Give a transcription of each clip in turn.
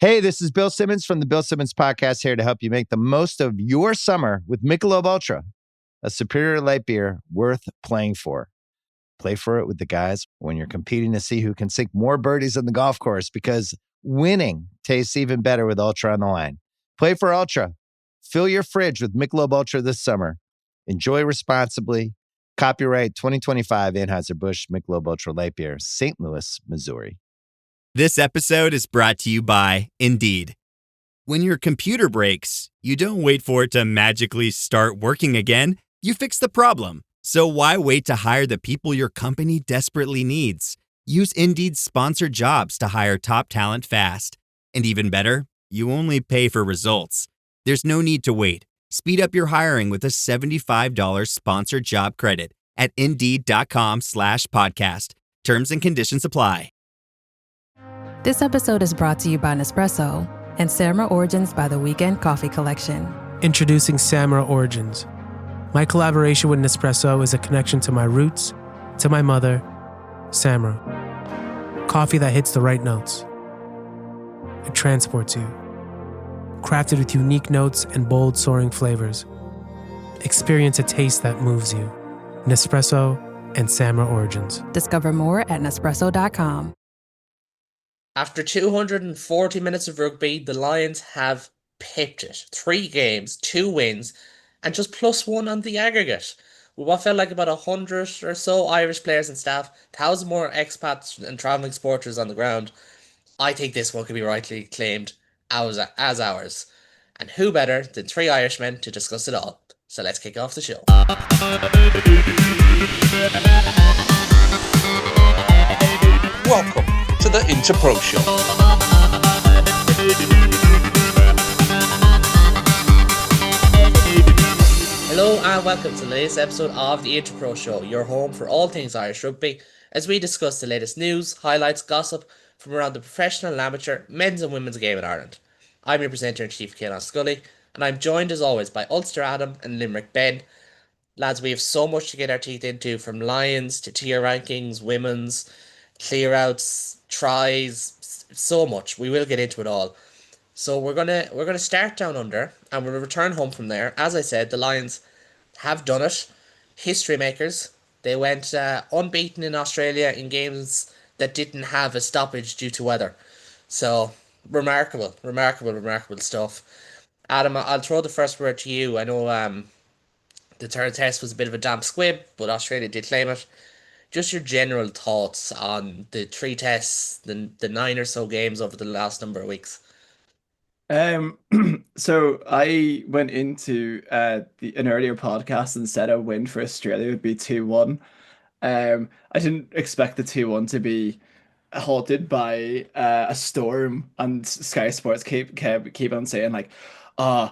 Hey, this is Bill Simmons from the Bill Simmons Podcast, here to help you make the most of your summer with Michelob Ultra, a superior light beer worth playing for. Play for it with the guys when you're competing to see who can sink more birdies on the golf course, because winning tastes even better with Ultra on the line. Play for Ultra. Fill your fridge with Michelob Ultra this summer. Enjoy responsibly. Copyright 2025 Anheuser-Busch Michelob Ultra Light Beer, St. Louis, Missouri. This episode is brought to you by Indeed. When your computer breaks, you don't wait for it to magically start working again. You fix the problem. So why wait to hire the people your company desperately needs? Use Indeed's sponsored jobs to hire top talent fast. And even better, you only pay for results. There's no need to wait. Speed up your hiring with a $75 sponsored job credit at Indeed.com/podcast. Terms and conditions apply. This episode is brought to you by Nespresso and Samra Origins by the Weekend Coffee Collection. Introducing Samra Origins. My collaboration with Nespresso is a connection to my roots, to my mother, Samra. Coffee that hits the right notes. It transports you. Crafted with unique notes and bold, soaring flavors. Experience a taste that moves you. Nespresso and Samra Origins. Discover more at Nespresso.com. After 240 minutes of rugby, the Lions have pipped it. 3 games, 2 wins, and just +1 on the aggregate. With what felt like about 100 or so Irish players and staff, 1,000 more expats and travelling supporters on the ground, I think this one could be rightly claimed as ours. And who better than 3 Irishmen to discuss it all? So let's kick off the show. Welcome to the Interpro Show. Hello and welcome to the latest episode of the Interpro Show, your home for all things Irish rugby, as we discuss the latest news, highlights, gossip from around the professional and amateur men's and women's game in Ireland. I'm your presenter-in-chief, Ciaran Scully, and I'm joined as always by Ulster Adam and Limerick Ben. Lads, we have so much to get our teeth into, from Lions to tier rankings, women's, clear-outs, tries, so much. We will get into it all. So we're gonna start down under, and we'll return home from there. As I said, the Lions have done it. History makers. They went unbeaten in Australia in games that didn't have a stoppage due to weather. So remarkable stuff. Adam, I'll throw the first word to you. I know the third test was a bit of a damp squib, but Australia did claim it. Just your general thoughts on the 3 tests, the 9 or so games over the last number of weeks. So I went into an earlier podcast and said a win for Australia would be 2-1. I didn't expect the 2-1 to be halted by a storm, and Sky Sports keep on saying like, a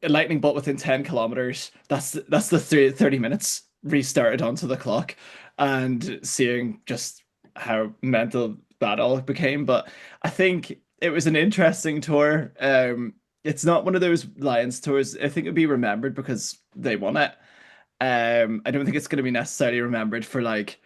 lightning bolt within 10 kilometers. That's the 30 minutes restarted onto the clock, and seeing just how mental that all became. But I think it was an interesting tour. It's not one of those Lions tours I think it'd be remembered because they won it. I don't think it's going to be necessarily remembered for like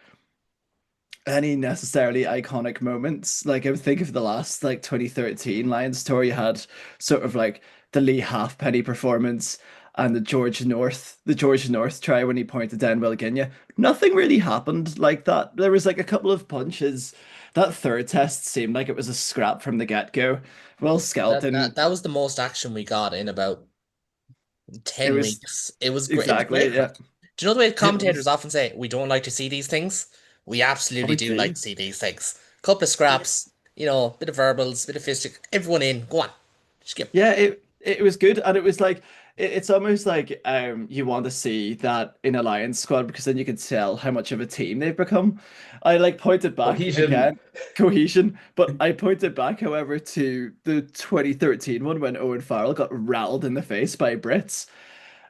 any necessarily iconic moments. Like I would think of the last like 2013 Lions tour, you had sort of like the Lee Halfpenny performance and the George North try when he pointed down Will Guinea. Nothing really happened like that. There was like a couple of punches. That third test seemed like it was a scrap from the get-go. Will Skelton... That was the most action we got in about 10 weeks. It was great. Exactly, yeah. Do you know the way commentators often say, we don't like to see these things? We absolutely do like to see these things. Couple of scraps, bit of verbals, bit of fistic. Everyone in, go on. Skip. Yeah, it was good, and it was like... It's almost like you want to see that in a Lions squad, because then you can tell how much of a team they've become. I like pointed back cohesion, but I pointed back, however, to the 2013 one when Owen Farrell got rattled in the face by Brits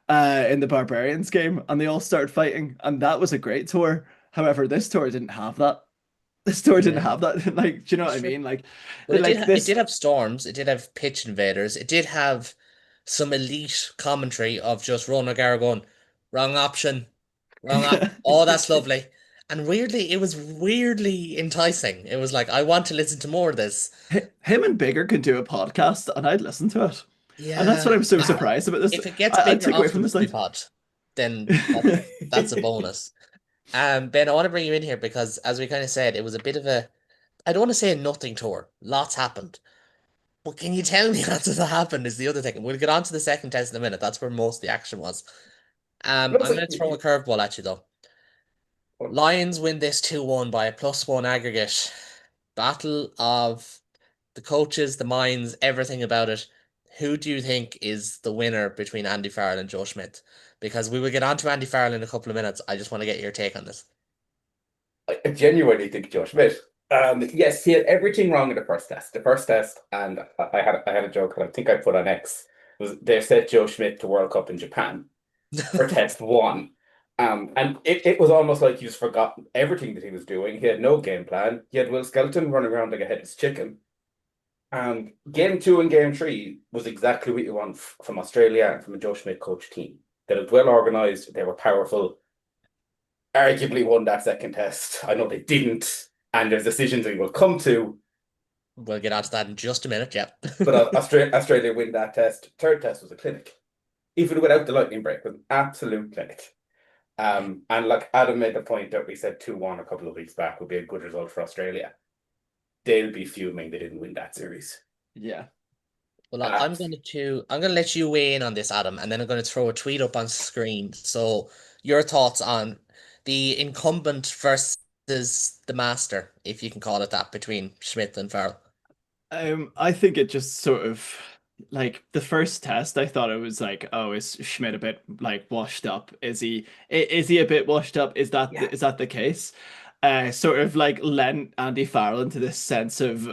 in the Barbarians game, and they all started fighting, and that was a great tour. However, this tour didn't have that. This tour didn't have that. Like, do you know what I mean? Like, well, it did have storms. It did have pitch invaders. It did have some elite commentary of just Ronan O'Gara going, wrong option. Oh, that's lovely. And weirdly, it was weirdly enticing. It was like, I want to listen to more of this. Him and Bigger could do a podcast, and I'd listen to it. And that's Yeah. what I'm so surprised about this. If it gets I'd bigger take away off the from this. money Like, pod, then that's a bonus. Ben, I want to bring you in here because, as we kind of said, it was a bit of a, I don't want to say a nothing tour. Lots happened. But can you tell me what happened is the other thing. We'll get on to the second test in a minute. That's where most of the action was. But I'm also, going to throw a curveball at you, though. Lions win this 2-1 by a +1 aggregate. Battle of the coaches, the minds, everything about it. Who do you think is the winner between Andy Farrell and Joe Schmidt? Because we will get on to Andy Farrell in a couple of minutes. I just want to get your take on this. I genuinely think Joe Schmidt. Yes, he had everything wrong in the first test. The first test, and I had a joke, and I think I put on X, was they sent Joe Schmidt to World Cup in Japan for test one. And it was almost like he's forgotten everything that he was doing. He had no game plan. He had Will Skelton running around like a headless chicken. And game two and game three was exactly what you want from Australia and from a Joe Schmidt coach team. That was well organized, they were powerful, arguably won that second test. I know they didn't, and there's decisions we will come to, We'll get on to that in just a minute, yeah. but Australia win that test. Third test was a clinic. Even without the lightning break, was an absolute clinic. And like Adam made the point that we said 2-1 a couple of weeks back would be a good result for Australia. They'll be fuming they didn't win that series. yeah. Well, I'm gonna let you weigh in on this, Adam, and then I'm gonna throw a tweet up on screen. So your thoughts on the incumbent versus the master, if you can call it that, between Schmidt and Farrell. I think it just sort of like the first test. I thought it was like, oh, is Schmidt a bit like washed up? Is he a bit washed up? Yeah. Is that the case? Sort of like lent Andy Farrell into this sense of,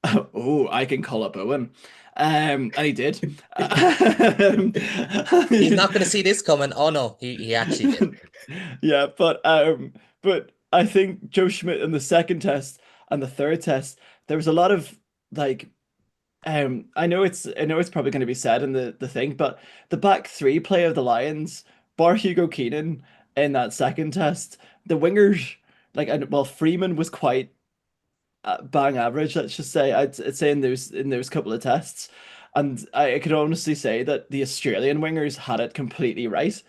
oh, I can call up Owen. And he did. He's not gonna see this coming. Oh no, he actually did. Yeah, but I think Joe Schmidt in the second test and the third test, there was a lot of like I know it's probably going to be said in the thing, but the back three play of the Lions, bar Hugo Keenan in that second test, the wingers like and well Freeman was quite bang average, let's just say. I'd say in those couple of tests, and I could honestly say that the Australian wingers had it completely right.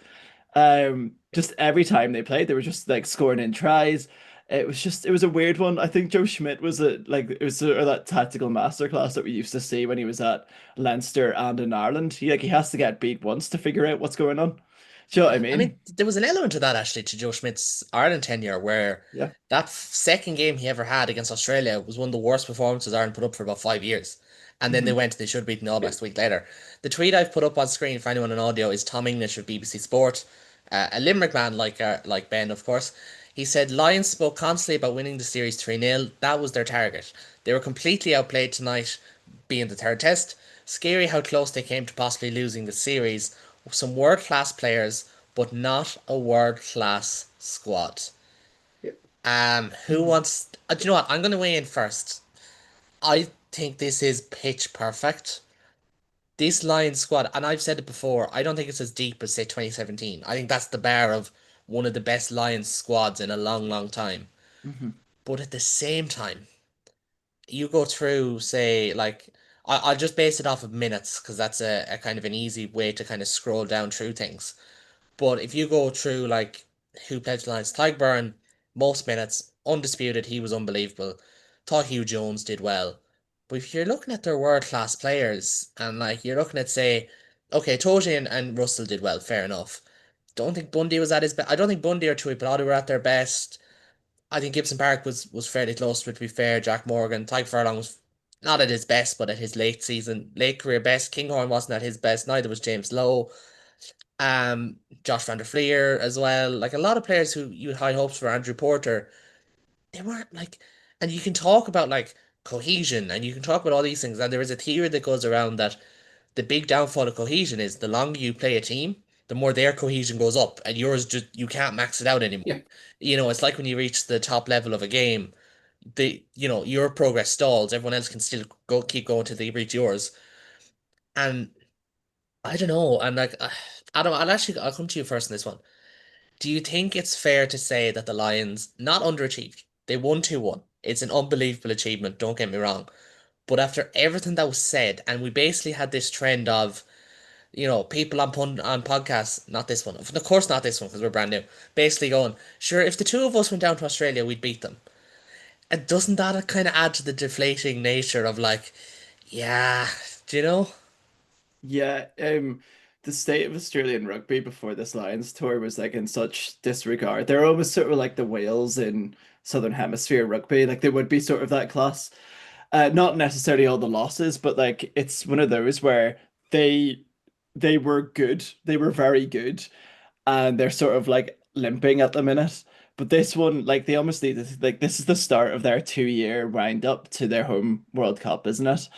Just every time they played, they were just like scoring in tries. It was a weird one. I think Joe Schmidt was it was sort of that tactical masterclass that we used to see when he was at Leinster and in Ireland. He has to get beat once to figure out what's going on. Do you know what I I mean? mean, there was an element to that actually to Joe Schmidt's Ireland tenure where Yeah. that second game he ever had against Australia was one of the worst performances Ireland put up for about 5 years. And then Hmm. they should have beaten All Blacks a week later. The tweet I've put up on screen for anyone on audio is Tom English of BBC Sport, a Limerick man like Ben, of course. He said Lions spoke constantly about winning the series 3-0. That was their target. They were completely outplayed tonight, being the third test. Scary how close they came to possibly losing the series. Some world class players, but not a world class squad. Yeah. Who wants? Do you know what? I'm going to weigh in first. I think this is pitch perfect. This Lions squad, and I've said it before, I don't think it's as deep as say 2017. I think that's the bar of one of the best Lions squads in a long, long time. Hmm. But at the same time, you go through, say, like, I'll just base it off of minutes because that's a kind of an easy way to kind of scroll down through things. But if you go through like who played for the Lions, Tygburn, most minutes, undisputed, he was unbelievable. Thought Hugh Jones did well. But if you're looking at their world class players and like you're looking at say, okay, Toji and Russell did well, fair enough. Don't think Bundy was at his best. I don't think Bundy or Tui Pilati were at their best. I think Gibson Park was fairly close to it, to be fair. Jack Morgan, Tyke Furlong was not at his best, but at his late career best. Kinghorn wasn't at his best, neither was James Lowe. Josh Van der Fleer as well. Like a lot of players who you had high hopes for, Andrew Porter, they weren't like, and you can talk about like cohesion and you can talk about all these things. And there is a theory that goes around that the big downfall of cohesion is the longer you play a team, the more their cohesion goes up, and yours just you can't max it out anymore. Yeah. You know, it's like when you reach the top level of a game, your progress stalls. Everyone else can still keep going till they reach yours. And I don't know. And like, Adam, I'll come to you first in this one. Do you think it's fair to say that the Lions not underachieved? They won 2-1. It's an unbelievable achievement, don't get me wrong. But after everything that was said, and we basically had this trend of, people on podcasts, not this one, of course not this one because we're brand new, basically going, sure, if the two of us went down to Australia, we'd beat them. And doesn't that kind of add to the deflating nature of like, yeah, do you know? Yeah, the state of Australian rugby before this Lions tour was like in such disregard. They're almost sort of like the Wales in Southern Hemisphere rugby. Like they would be sort of that class. Not necessarily all the losses, but like it's one of those where they they were good. They were very good, and they're sort of like limping at the minute. But this one, like they almost need to, like this is the start of their 2 year wind up to their home World Cup, isn't it?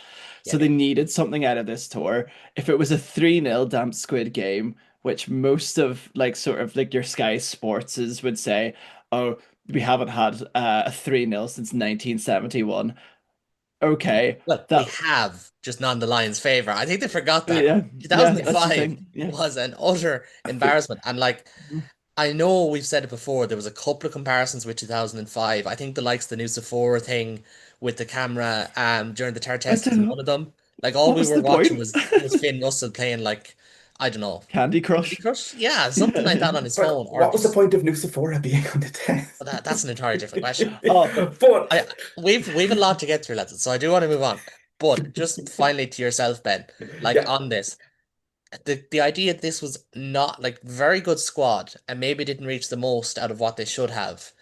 So Yeah. they needed something out of this tour. If it was a 3-0 damp squid game, which most of like sort of like your Sky Sportses would say, oh, we haven't had a 3-0 since 1971. Okay, Well, we that have, just not in the Lions' favor. I think they forgot that yeah, yeah, that's the 2005 thing. Yeah. was an utter embarrassment. And like, I know we've said it before, there was a couple of comparisons with 2005. I think the likes of the new Sephora thing with the camera during the third I test was don't one know. of them. Like all What we was were the watching point? was Finn Russell playing like, I don't know, Candy Candy Crush. Crush? Yeah, something Yeah, like that yeah. on his But phone, or what was the just point of Nucephora being on the test? that's an entirely different question. Oh, But I we've a lot to get through, lads, so I do want to move on. But just finally to yourself, Ben, like yeah, on this, the idea that this was not like very good squad and maybe didn't reach the most out of what they should have.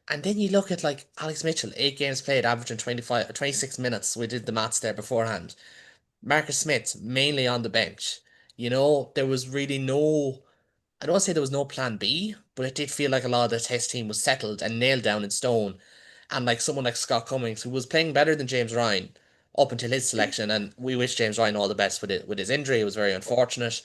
And then you look at like Alex Mitchell, 8 games played, averaging 25, 26 minutes. We did the maths there beforehand. Marcus Smith mainly on the bench. There was really no, I don't want to say there was no plan B, but it did feel like a lot of the test team was settled and nailed down in stone. And like someone like Scott Cummings, who was playing better than James Ryan up until his selection, and we wish James Ryan all the best with his injury. It was very unfortunate.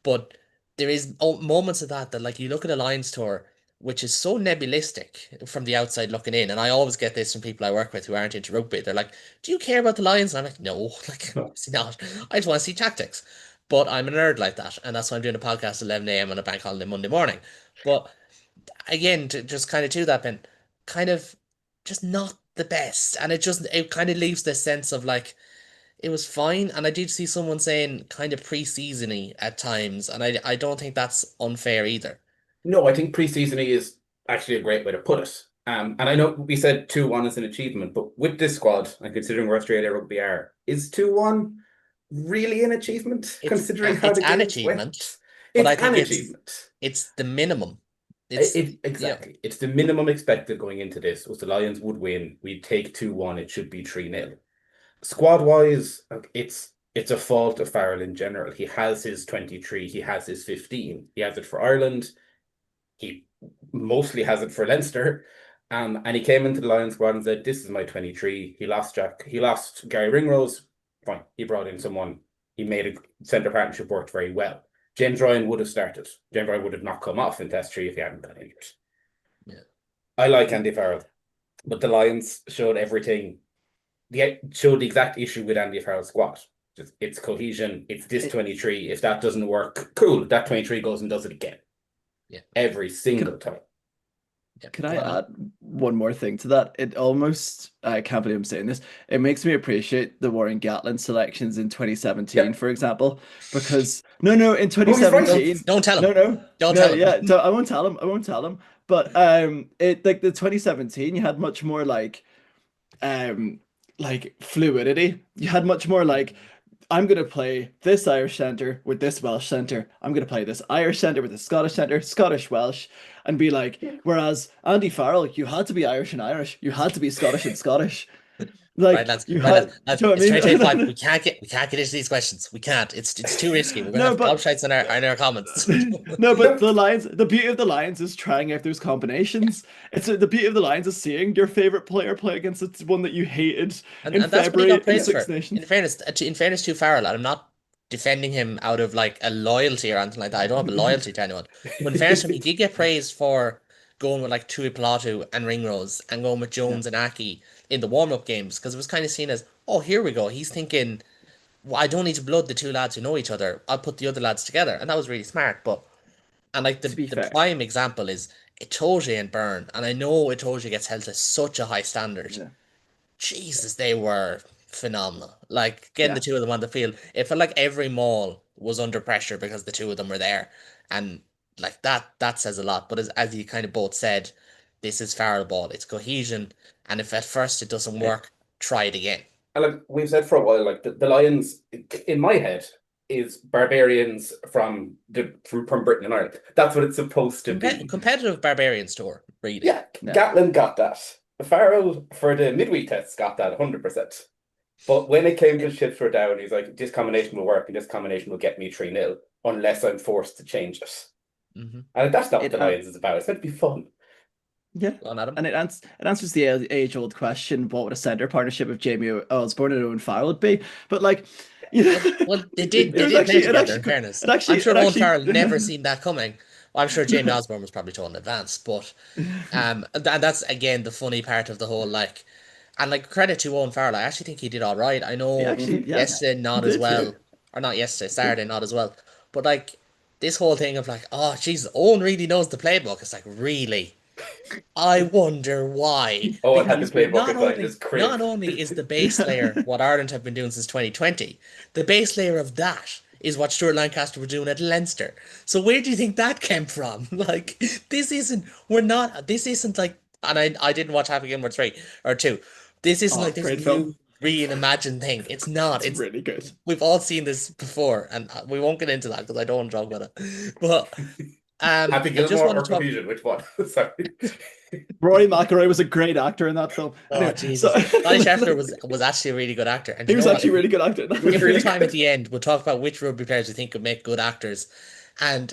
But there is moments of that like you look at a Lions tour, which is so nebulistic from the outside looking in, and I always get this from people I work with who aren't into rugby. They're like, "Do you care about the Lions?" And I'm like, "No, like obviously not. I just want to see tactics." But I'm a nerd like that, and that's why I'm doing a podcast at 11 a.m. on a bank holiday Monday morning. But again, just kind of to that, Ben, kind of just not the best, and it kind of leaves this sense of like it was fine, and I did see someone saying kind of pre-seasony at times, and I don't think that's unfair either. no, I think preseason is actually a great way to put it. And I know we said 2-1 is an achievement, but with this squad, and considering where Australia rugby are, is 2-1 really an achievement considering how It's the an games achievement, went? but It's I an think it's achievement. it's the minimum. It's It exactly. It's the minimum expected going into this. Was the Lions would win, we'd take 2-1, it should be 3-0. Squad wise, it's a fault of Farrell in general. He has his 23, he has his 15. He has it for Ireland. He mostly has it for Leinster. And he came into the Lions squad and said, "This is my 23." He lost Gary Ringrose. Fine. He brought in someone. He made a centre partnership work very well. James Ryan would have started. James Ryan would have not come off in Test 3 if he hadn't got injured. yeah, I like Andy Farrell, but the Lions showed everything. They showed the exact issue with Andy Farrell's squad. Just it's cohesion. It's this it, 23. If that doesn't work, cool. That 23 goes and does it again yeah, every can single time. yeah. can I Go on, Alan. add one more thing to that? It almost, I can't believe I'm saying this. It makes me appreciate the Warren Gatland selections in 2017, Yep. for example, because no, in Oh, he's right. Don't 2017, don't tell him. no, Don't no, tell him. yeah, I won't tell him. I won't tell him. But it like the 2017, you had much more um fluidity. You had much more like I'm gonna play this Irish centre with this Welsh centre. I'm gonna play this Irish centre with this Scottish centre, Scottish Welsh, and be like. Whereas Andy Farrell, you had to be Irish and Irish. You had to be Scottish and Scottish. Right, Like lads. you Right, lads. had. Lads. Do you It's know what I 2025. mean? We can't get into these questions. We can't. It's too risky. We're gonna No, have but gobshites in our comments. no, but No, the Lions. The beauty of the Lions is trying out those combinations. It's the beauty of the Lions is seeing your favorite player play against the one that you hated And in and that's what he got February in praised Six for. In Nations. fairness, in fairness to Farrell, and I'm not defending him out of like a loyalty or anything like that. I don't have a loyalty to anyone. But in fairness to him, he did get praised for going with like Tui Pilatu and Ringrose and going with Yeah. Jones and Aki in the warm-up games because it was kind of seen as, oh, here we go. He's thinking, well, I don't need to blood the two lads who know each other. I'll put the other lads together, and that was really smart. But And like To be the fair, prime example is Itoje and Byrne, and I know Itoje gets held to such a high standard. yeah, Jesus, they were phenomenal. Like getting the yeah, two of them on the field, it felt like every mall was under pressure because the two of them were there, and like that says a lot. But as you kind of both said, this is Farrell ball. It's cohesion, and if at first it doesn't Eh, work, try it again. And like we've said for a while, like the Lions in my head is barbarians from Britain and Ireland. That's what it's supposed to be. Competitive barbarians tour, really. Yeah, yeah, Gatlin got that. Farrell for the midweek tests got that 100%. But when it came to chips were down, he's like, this combination will work and this combination will get me 3-0 unless I'm forced to change it. Mm-hmm. And that's not what it the Lions is about. It's meant to be fun. yeah. Go on, Adam. And it answers the age-old question: what would a center partnership of Jamie Osborne and Owen Farrell would be? But like, you know, Well, they did it they was did play actually, together. In fairness, I'm sure it Owen actually, Farrell never seen that coming. Well, I'm sure Jamie Osborne was probably told in advance, but and that's again the funny part of the whole like, and like credit to Owen Farrell. I actually think he did all right. I he know actually, yeah, yesterday he not as did too. well, or not yesterday, Saturday not as well, but like this whole thing of like, oh, Jesus, Owen really knows the playbook. It's like really. I wonder why. Oh, it had the Because playbook inside his not crib. only is the base layer what Ireland have been doing since 2020, the base layer of that is what Stuart Lancaster were doing at Leinster. So where do you think that came from? Like this isn't like, and I didn't watch Happy Gilmore 3 or 2. This isn't Oh, like this great film. new reimagined thing. It's not. It's It's really good. we've all seen this before, and we won't get into that because I don't want to talk about it. But Happy I just Gilmore want to or talk. Cohesion? Which one? Sorry. Rory McIlroy was a great actor in that film. Oh Anyway, so Jesus, Johnny Shefter like, was actually a really good actor, and he you was know what? actually a really good actor in It was If we that. have really time at good. the end, we'll talk about which rugby players we think could make good actors, and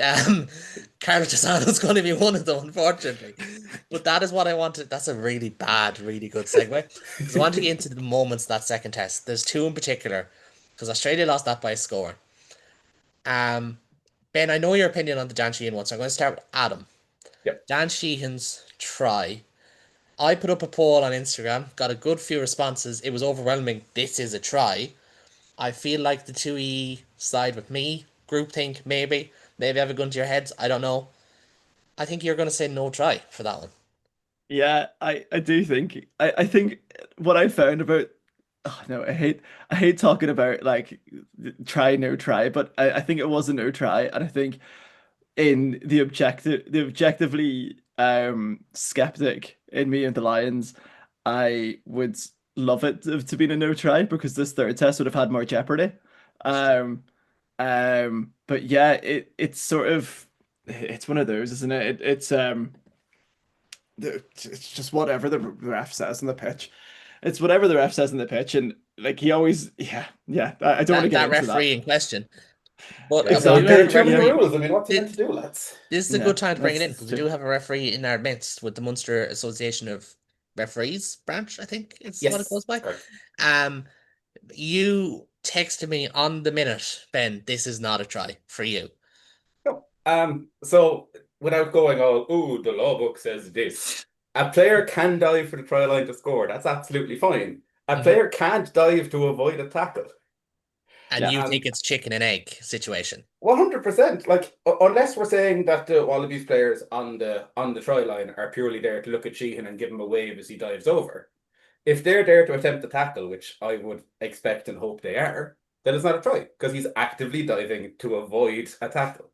Carlo Tosano's going to be one of them, unfortunately. But that is what I wanted. That's a really bad, really good segue because I want to get into the moments of that second test. There's two in particular because Australia lost that by a score. Um, Ben, I know your opinion on the Dan Sheehan one, so I'm going to start with Adam. Yep. Dan Sheehan's try. I put up a poll on Instagram, got a good few responses. It was overwhelming. This is a try. I feel like the 2E side with me. Groupthink, maybe. Maybe have a gun to your heads. I don't know. I think you're going to say no try for that one. Yeah, I do think I think what I found about, oh no, I hate talking about like try no try, but I think it was a no try, and I think in the objectively skeptic in me and the Lions, I would love it to be a no try because this third test would have had more jeopardy. That's true. Um but yeah, it's sort of, it's one of those, isn't it? It's just whatever the ref says on the pitch. It's whatever the ref says on the pitch, and like he always, yeah, yeah. I don't want to get That into that. referee in question. But Yeah, we well, do have Exactly. a interpreting the Yeah, referee. rules. I mean, what's he meant to This, do, lads? this is a yeah. good time to bring it in That's because we true. do have a referee in our midst with the Munster Association of Referees branch, I think is what it Yes, goes by. correct. Um, you texted me on the minute, Ben, this is not a try for you. No. So without going all, ooh, the law book says this. A player can dive for the try line to score. That's absolutely fine. A Mhm. player can't dive to avoid a tackle. And Yeah, you And think it's chicken and egg situation. 100%. Like unless we're saying that the Wallabies players on the try line are purely there to look at Sheehan and give him a wave as he dives over. If they're there to attempt the tackle, which I would expect and hope they are, then it's not a try because he's actively diving to avoid a tackle.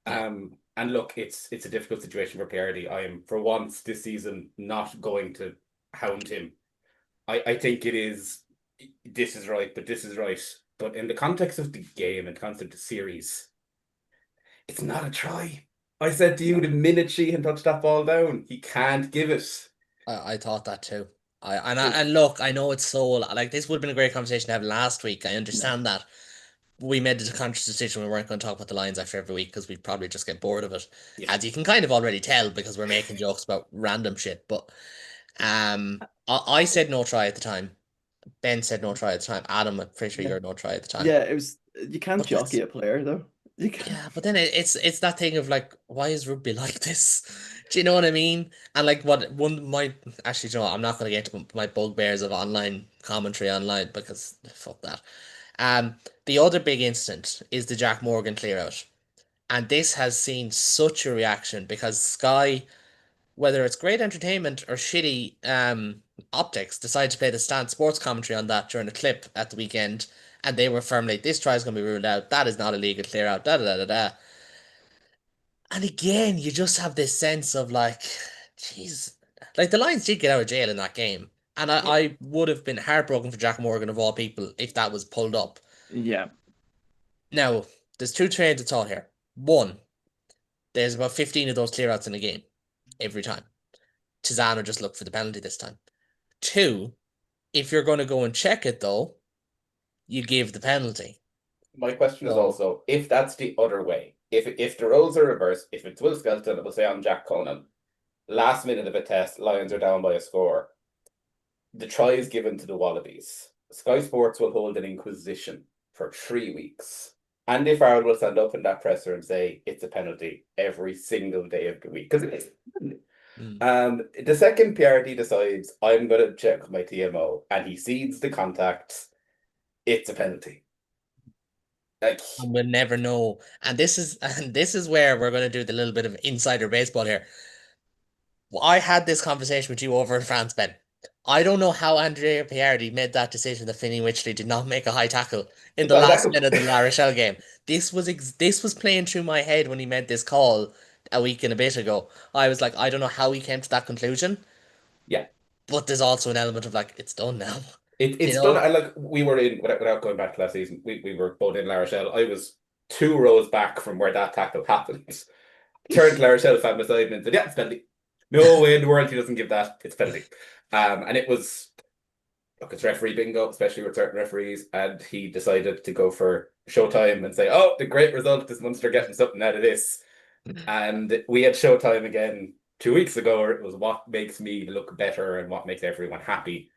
Yeah. And look, it's a difficult situation for Clarity. I am for once this season not going to hound him. I think it is, this is right, but this is right. But in the context of the game and concept of the series, it's not a try. I said to you no, the minute Sheehan touched that ball down, he can't give it. I thought that too. it, And look, I know it's so like this would have been a great conversation to have last week. I no, understand that. We made the conscious decision we weren't going to talk about the Lions after every week because we'd probably just get bored of it. Yeah. As you can kind of already tell because we're making jokes about random shit. But I said no try at the time. Ben said no try at the time. Adam, I'm pretty sure yeah, you're no try at the time. yeah. It was, you can't But that's jockey a player though. You can't. yeah, but then it's that thing of like, why is rugby like this? Do you know what I mean? And like what one my actually, you know what, I'm not going to get into my bugbears of online commentary online because fuck that. The other big incident is the Jack Morgan clear out. And this has seen such a reaction because Sky, whether it's great entertainment or shitty optics, decided to play the stand sports commentary on that during a clip at the weekend, and they were firmly, this try is going to be ruled out. That is not a legal clear out. Da da da da da. And again, you just have this sense of like, jeez, like the Lions did get out of jail in that game, and Yeah. I would have been heartbroken for Jack Morgan of all people if that was pulled up. Yeah. Now, there's two trains of thought here. One, there's about 15 of those clear outs in a game every time. Tizano just looked for the penalty this time. Two, if you're going to go and check it though, you give the penalty. My question is So, also, if that's the other way, if the roles are reversed, if it's Will Skelton, it will say on Jack Conan, last minute of a test, Lions are down by a score. The try is given to the Wallabies. Sky Sports will hold an inquisition for 3 weeks. Andy Farrell will stand up in that presser and say it's a penalty every single day of the week because it is. The second PRD decides I'm going to check my TMO and he sees the contact, it's a penalty. Like, and we'll never know. And this is where we're going to do the little bit of insider baseball here. I had this conversation with you over in France, Ben. I don't know how Andrea Piardi made that decision that Finney Witchley did not make a high tackle in the last minute of the La Rochelle game. This was playing through my head when he made this call a week and a bit ago. I was like, I don't know how he came to that conclusion, yeah, but there's also an element of like, it's done now. it's You done. know? I like we were in without going back to last season. We were both in La Rochelle. I was 2 rows back from where that tackle happened. Turned to La Rochelle fan beside me and said, "Yeah, it's penalty. No way in the world he doesn't give that. It's penalty." And it was look, it's referee bingo, especially with certain referees. And he decided to go for Showtime and say, "Oh, the great result! This Munster getting something out of this." And we had Showtime again 2 weeks ago. It was what makes me look better and what makes everyone happy.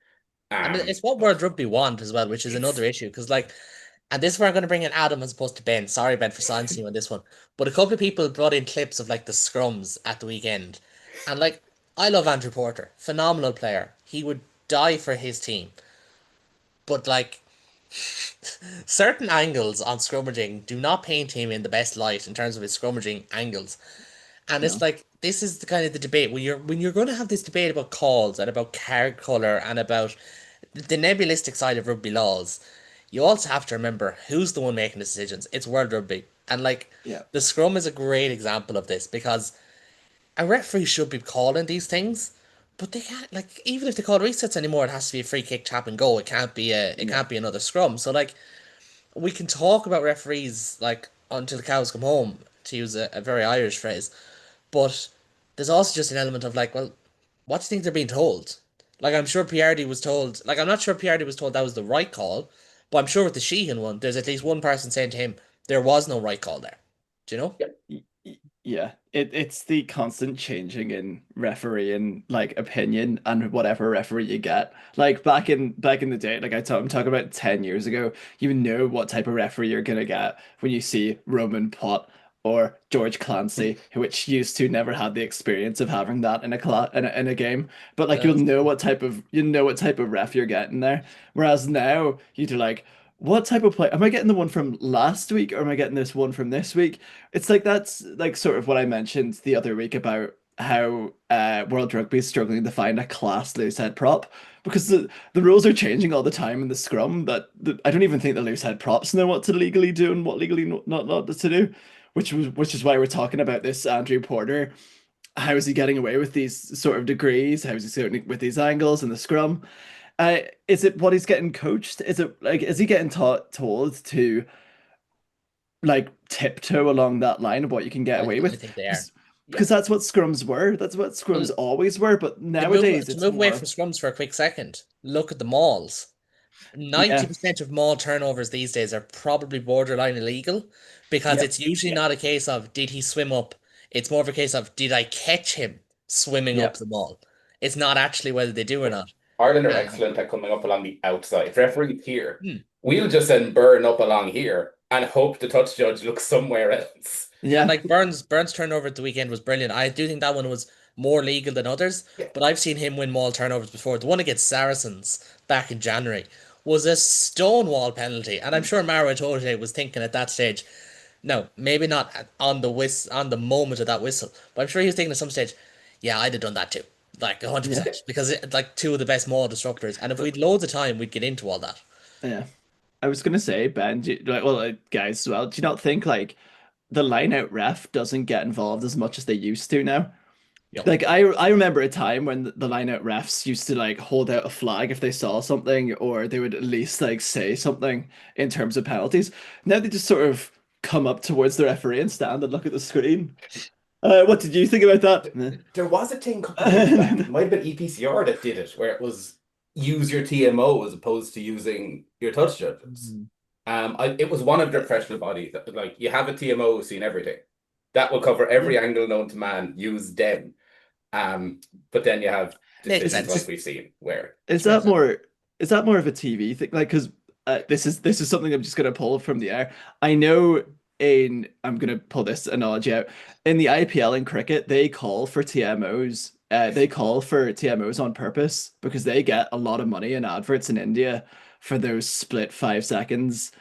And it's what But World Rugby want as well, which is it's another issue. Because like, and this is where I'm going to bring in Adam as opposed to Ben. Sorry, Ben, for silencing you on this one. But a couple of people brought in clips of like the scrums at the weekend. And like, I love Andrew Porter. Phenomenal player. He would die for his team. But like, certain angles on scrummaging do not paint him in the best light in terms of his scrummaging angles. And it's No. like this is the kind of the debate when you're going to have this debate about calls and about card color and about the nebulistic side of rugby laws. You also have to remember who's the one making the decisions. It's World Rugby, and like Yeah. the scrum is a great example of this because a referee should be calling these things, but they can't. Like even if they call resets anymore, it has to be a free kick, tap and go. It Yeah. can't be another scrum. So like we can talk about referees like until the cows come home, to use a very Irish phrase, but there's also just an element of like, well, what do you think they're being told? Like, I'm sure PRD was told, like, I'm not sure PRD was told that was the right call, but I'm sure with the Sheehan one, there's at least one person saying to him, there was no right call there. Do you know? Yeah, it's the constant changing in referee and like opinion and whatever referee you get. Like back in the day, like I'm talking about 10 years ago, you know what type of referee you're gonna get when you see Roman Pott or George Clancy, which used to never had the experience of having that in a game. But like That's you know what type of ref you're getting there. Whereas now you do like what type of play am I getting the one from last week or am I getting this one from this week? It's like that's like sort of what I mentioned the other week about how World Rugby is struggling to find a class loose head prop because the rules are changing all the time in the scrum I don't even think the loose head props know what to legally do and what legally not to do, which is why we're talking about this Andrew Porter. How is he getting away with these sort of degrees? How is he getting with these angles in the scrum? Is it what he's getting coached? Is it like is he getting told to like tiptoe along that line of what you can get away I with? think they are. Because yeah, that's what scrums were. That's what Well, scrums always were. But to move nowadays to it's move away more from of scrums for a quick second, look at the mauls. yeah, 90% of mall turnovers these days are probably borderline illegal because yep, it's usually yeah. not a case of did he swim up? It's more of a case of did I catch him swimming up yep, the mall? It's not actually whether they do or not. Ireland are Um, excellent at coming up along the outside. Referees here, hmm. we'll just send Burn up along here and hope the touch judge looks somewhere else. And yeah, like Burns' turnover at the weekend was brilliant. I do think that one was more legal than others, Yeah, but I've seen him win mall turnovers before. The one against Saracens back in January was a stonewall penalty, and I'm sure Mara Itoje was thinking at that stage, No, maybe not on the on the moment of that whistle, but I'm sure he was thinking at some stage, yeah, I'd have done that too, like Yeah. 100%, because like two of the best mall disruptors, and if we'd loads of time, we'd get into all that. Yeah. I was gonna say, Ben, guys as well, do you not think like the line out ref doesn't get involved as much as they used to now? No, Like I remember a time when the line out refs used to like hold out a flag if they saw something, or they would at least like say something in terms of penalties. Now they just sort of come up towards the referee and stand and look at the screen. What did you think about There was a thing a couple of years back. It that? might have been EPCR that did it, where it was use your TMO as opposed to using your touch judges. It was one of the professional bodies that like you have a TMO who's seen everything. That will cover Yeah. every angle known to man. Use them. But then you have makes Is, decisions like sense. we've seen where is Makes that sense. more is that more of a TV thing? Like, because this is something I'm just gonna pull from the air. I know I'm gonna pull this analogy out. In the IPL in cricket, they call for TMOs. They call for TMOs on purpose because they get a lot of money in adverts in India for those split 5 seconds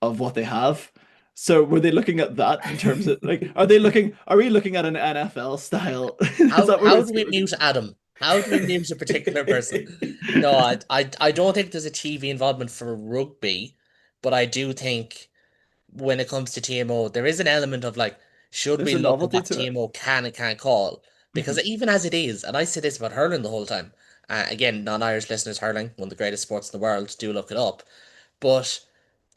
of what they have. So were they looking at that in terms of like, are we looking at an NFL style? Is that where How it's do we going? mute Adam? How do we mute a particular person? No, I don't think there's a TV involvement for rugby, but I do think when it comes to TMO, there is an element of like, should There's we a look at novelty what to it. TMO can and can't call? Because Mhm. even as it is, and I say this about hurling the whole time, again, non-Irish listeners, hurling, one of the greatest sports in the world, do look it up. But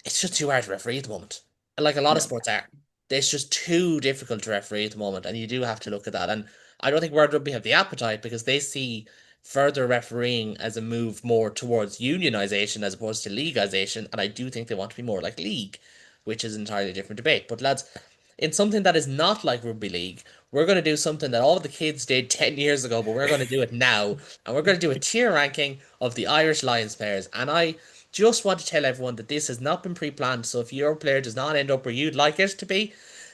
it's just too hard to referee at the moment. And like a lot of Yeah. sports are. It's just too difficult to referee at the moment, and you do have to look at that. And I don't think World Rugby have the appetite because they see further refereeing as a move more towards unionization as opposed to leagueization, and I do think they want to be more like league, which is an entirely different debate. But lads, in something that is not like rugby league, we're going to do something that all the kids did 10 years ago, but we're going to do it now. And we're going to do a tier ranking of the Irish Lions players. And I just want to tell everyone that this has not been pre-planned, so if your player does not end up where you'd like it to be,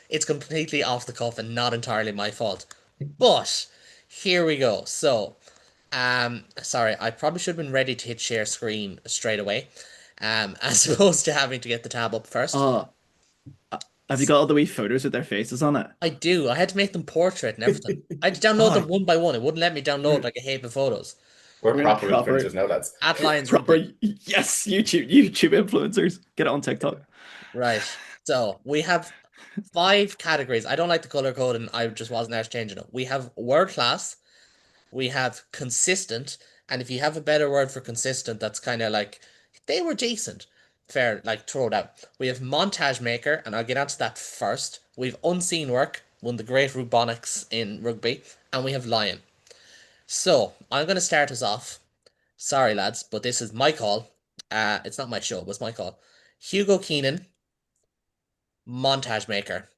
it's completely off the cuff and not entirely my fault. But here we go. So, sorry, I probably should have been ready to hit share screen straight away, as opposed to having to get the tab up first. Oh, have you got all the wee photos with their faces on it? I do. I had to make them portrait and everything. I had to download them Oh, one by one. It wouldn't let me download you're like a heap of photos. we're we're proper proper influencers now, lads. At Lions proper Rugby. yes, YouTube influencers. Get it on TikTok. Right. So we have five categories. I don't like the color code, and I just wasn't asked changing it. We have world class, we have consistent, and if you have a better word for consistent, that's kind of like they were decent. Fair, like throw it out. We have montage maker, and I'll get onto that first. We've unseen work, one of the great rubonics in rugby, and we have lion. So I'm gonna start us off. Sorry, lads, but this is my call. It's not my show, but it's my call. Hugo Keenan, montage maker.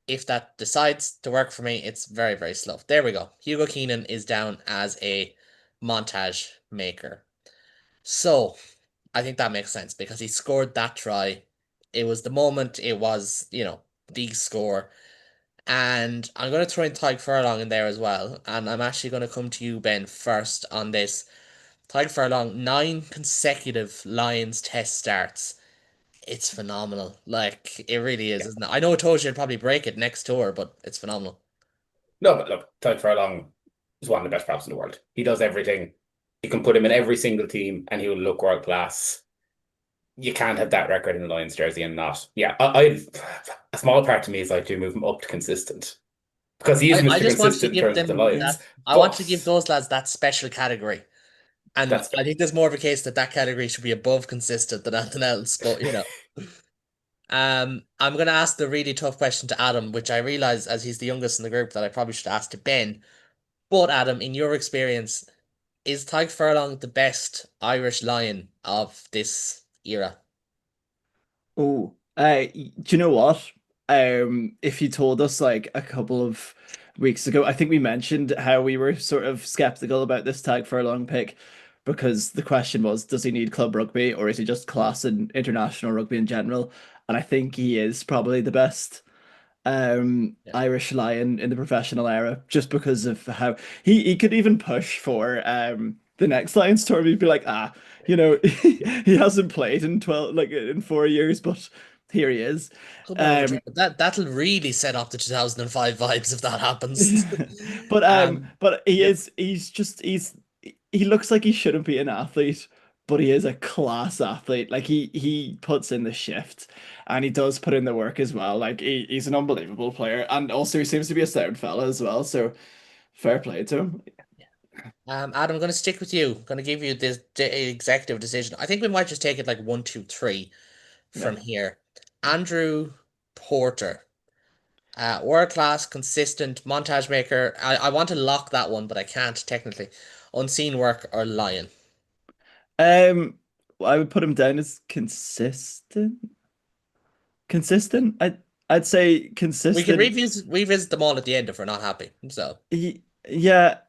If that decides to work for me, it's very, very slow. There we go. Hugo Keenan is down as a montage maker. So I think that makes sense because he scored that try. It was the moment, it was, the score. And I'm going to throw in Tyke Furlong in there as well. And I'm actually going to come to you, Ben, first on this. Tyke Furlong, 9 consecutive Lions test starts. It's phenomenal. Like, it really is, Yeah. isn't it? I know I told you I'd probably break it next tour, but it's phenomenal. No, but look, Todd Furlong is one of the best props in the world. He does everything. You can put him in every single team and he will look world class. You can't have that record in the Lions jersey and not. Yeah, I've a small part to me is like to move him up to consistent because he is I Mr. just wanted to Consistent in give terms of the them Lions. that. I want to give But those lads that special category. And that's I fair. think there's more of a case that that category should be above consistent than anything else. But, I'm going to ask the really tough question to Adam, which I realize as he's the youngest in the group that I probably should ask to Ben. But Adam, in your experience, is Tyke Furlong the best Irish Lion of this era? Oh, do you know what? If you told us like a couple of weeks ago, I think we mentioned how we were sort of skeptical about this tag for a long pick because the question was, does he need club rugby or is he just class and international rugby in general? And I think he is probably the best Yeah. Irish Lion in the professional era just because of how he could even push for the next Lions tour. He'd be like, he hasn't played in 12 like in 4 years, but here he is. Good man of a Um, trip. That'll really set off the 2005 vibes if that happens. but he Yep. is he looks like he shouldn't be an athlete, but he is a class athlete. Like he puts in the shift and he does put in the work as well. Like he's an unbelievable player, and also he seems to be a sound fella as well. So fair play to him. Adam, I'm going to stick with you. I'm going to give you this executive decision. I think we might just take it like one, two, three Yeah. from here. Andrew Porter, world class, consistent montage maker. I want to lock that one, but I can't technically. Unseen work or lion. Um, I would put him down as consistent. Consistent. I'd say We can consistent. revisit them all at the end if we're not happy. So Yeah,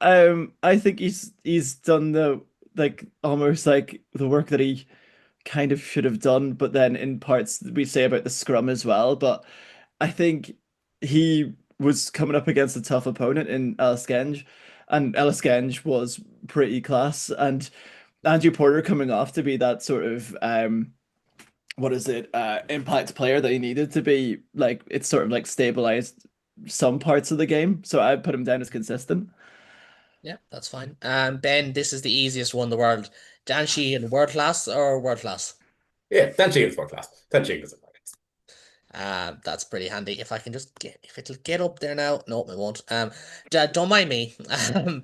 I think he's done the like almost like the work that he kind of should have done, but then in parts we say about the scrum as well. But I think he was coming up against a tough opponent in Ellis Genge, and Ellis Genge was pretty class. And Andrew Porter coming off to be that sort of what is it, impact player that he needed to be, like it's sort of like stabilized some parts of the game. So I put him down as consistent. yeah, that's fine. Ben, this is the easiest one in the world. Dan Sheehan, world class or world class? Yeah, Dan Sheehan's world class. Dan Sheehan is That's pretty handy. If I can just get, if it'll get up there now. No, it won't. Don't mind me. I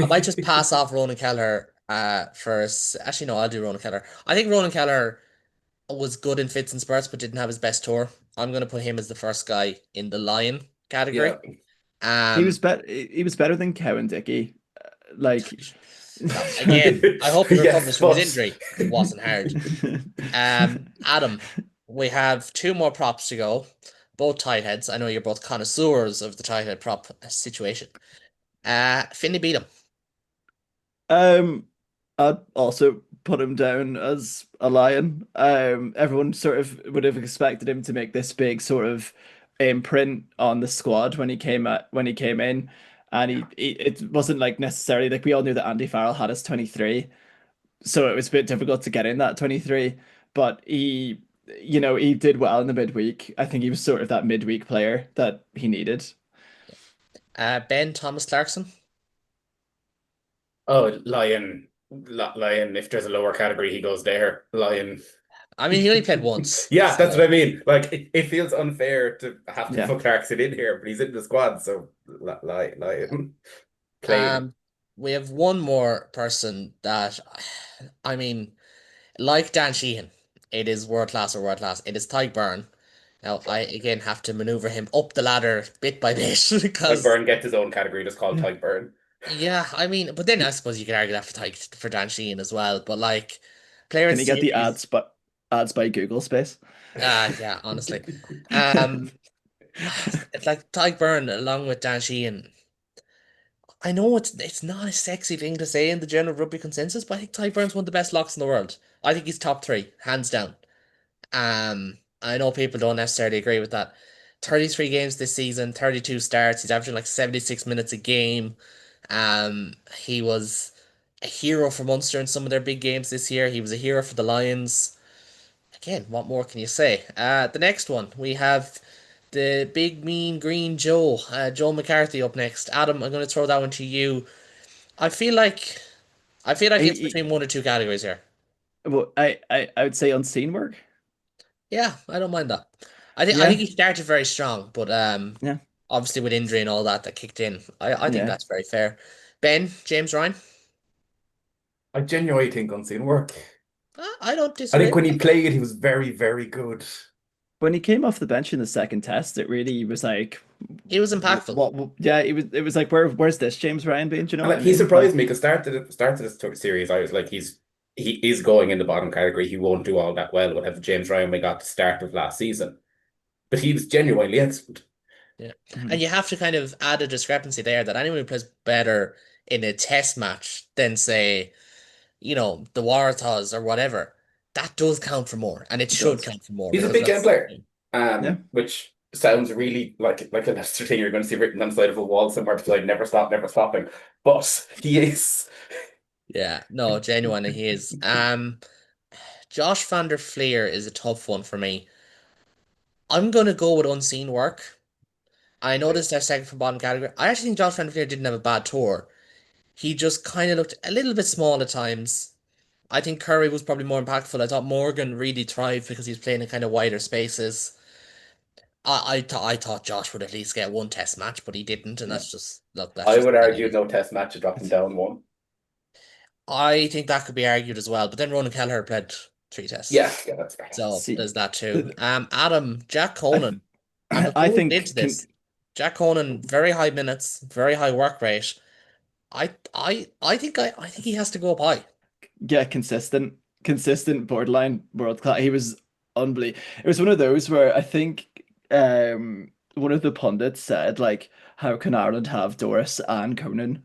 might just pass off Ronan Kelleher. First. Actually, no, I'll do Ronan Kelleher. I think Ronan Kelleher was good in fits and spurts, but didn't have his best tour. I'm gonna put him as the first guy in the Lion category. yeah. He was Um, better. He was better than Cowan Dickey. Like, no, again, I hope he recovers Yes, from his but injury. It wasn't hard. Adam, we have two more props to go. Both tight heads. I know you're both connoisseurs of the tight head prop situation. Finley beat him. um, I'd also put him down as a lion. Everyone sort of would have expected him to make this big sort of imprint on the squad when he came in, and he it wasn't like necessarily like we all knew that Andy Farrell had us 23, so it was a bit difficult to get in that 23. But he did well in the midweek. I think he was sort of that midweek player that he needed. Ben Thomas Clarkson. oh, Lion. If there's a lower category, he goes there. Lion. I mean, he only played once, Yeah, that's what so I mean. Like it feels unfair to have to Yeah. put Clarkson in here, but he's in the squad, so Lion. Plain. um, we have one more person that, I mean, like Dan Sheehan, it is world class or world class. It is Ty Byrne. Now, I again have to maneuver him up the ladder bit by bit Like because Burn gets his own category, just called Tyke Burn. yeah, I mean, but then I suppose you could argue that for Ty for Dan Sheehan as well. But like player Can he get the series, ads by Google Space? yeah, honestly, um, it's like Ty Byrne along with Dan Sheehan. I know it's not a sexy thing to say in the general rugby consensus, but I think Ty Burns one of the best locks in the world. I think he's top three, hands down. I know people don't necessarily agree with that. 33 games this season, 32 starts. He's averaging like 76 minutes a game. He was a hero for Munster in some of their big games this year. He was a hero for the Lions. Again, what more can you say? The next one, we have the big mean green Joe, Joe McCarthy up next. Adam, I'm going to throw that one to you. I feel like I feel like He, it's between one or two categories here. well, I would say unseen work. Yeah, I don't mind that. I think Yeah, he started very strong, but yeah, obviously with injury and all that that kicked in. I think yeah. that's very fair. Ben, James Ryan. I genuinely think unseen work. I don't I disagree think with when he that. played, he was very, very good. When he came off the bench in the second test, it really was like, He was impactful. yeah, it was like, where's this James Ryan being? Do you know And what like I he mean? surprised me because start of this series, I was like, he is going in the bottom category. He won't do all that well. Whatever James Ryan we got to start of last season, but he was genuinely excellent. Yeah. And Mhm. you have to kind of add a discrepancy there that anyone who plays better in a test match than say, the Waratahs or whatever, that does count for more. And it It should does. count for more He's a because big game player, Yeah. which sounds really like a Leicester thing you're going to see written on the side of a wall somewhere beside "Never stop, never stopping." But he is. yeah, no, genuinely he is. Josh van der Fleer is a tough one for me. I'm gonna go with unseen work. I know this is their second from bottom category. I actually think Josh Van Fleer didn't have a bad tour. He just kind of looked a little bit small at times. I think Curry was probably more impactful. I thought Morgan really thrived because he was playing in kind of wider spaces. I thought Josh would at least get one test match, but he didn't, and Yeah. that's just look, that's I just would the way argue it is. no test match to drop them down one. I think that could be argued as well, but then Ronan Kelleher played three tests. Yeah, yeah, that's fair. So See, there's that too. the, Adam, Jack I Conan. And I before we get into think can this, Jack Conan, very high minutes, very high work rate. I think he has to go up high. get consistent borderline world class. He was unbelievable. It was one of those where I think one of the pundits said like, how can Ireland have Doris and Conan?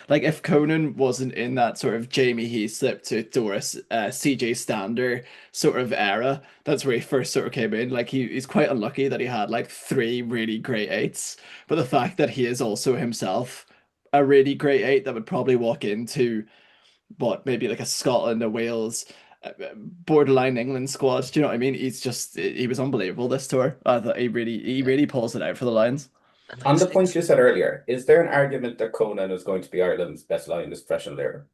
Like if Conan wasn't in that sort of Jamie Heaslip to Doris CJ Stander sort of era, that's where he first sort of came in. Like he's quite unlucky that he had like three really great eights. But the fact that he is also himself a really great eight that would probably walk into what maybe like a Scotland, a Wales, borderline England squad. Do you know what I mean? He was unbelievable this tour. I thought he Yeah. really pulls it out for the Lions. And like On the point six. you said earlier, is there an argument that Conan is going to be Ireland's best line this professional era?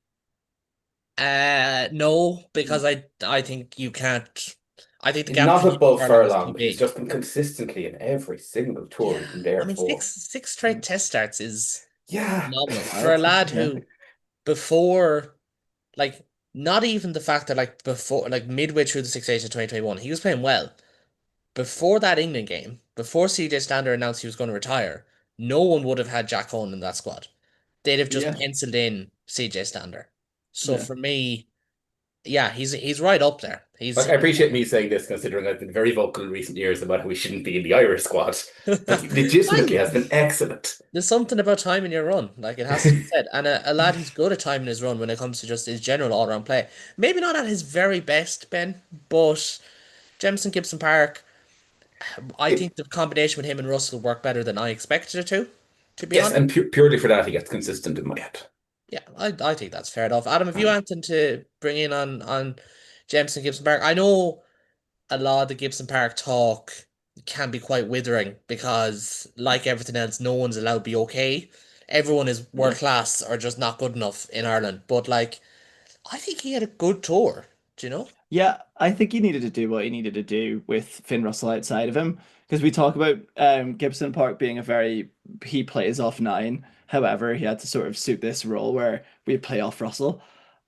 No, because I think you can't. I think the He's gap not between him and above Furlong is too Furlong. He's big. just been consistently in every single tour Yeah, he's been I there mean for. six straight test starts is Yeah, phenomenal for a Wild. lad Yeah. who before like not even the fact that like before like midway through the Six Nations 2021 he was playing well. Before that England game, before CJ Stander announced he was going to retire, no one would have had Jack Conan in that squad. They'd have just Yeah. penciled in CJ Stander. So Yeah. for me, yeah, he's right up there. like I appreciate me saying this, considering I've been very vocal in recent years about how we shouldn't be in the Irish squad, but he legitimately Fine. has been excellent. There's something about timing your run, like it has to be said. And a lad who's good at timing his run when it comes to just his general all-round play. Maybe not at his very best, Ben, but Jemison Gibson Park, I It- think the combination with him and Russell worked better than I expected it to be yes, honest. and purely for that, he gets consistent in my head. Yeah, I think that's fair enough. Adam, have you anything to bring in on Jemison Gibson Park? I know a lot of the Gibson Park talk can be quite withering because, like everything else, no one's allowed to be okay. Everyone is world Yeah. class or just not good enough in Ireland. But like, I think he had a good tour. Do you know? Yeah, I think he needed to do what he needed to do with Finn Russell outside of him. Because we talk about Gibson Park being a very he plays off nine. However, he had to sort of suit this role where we play off Russell.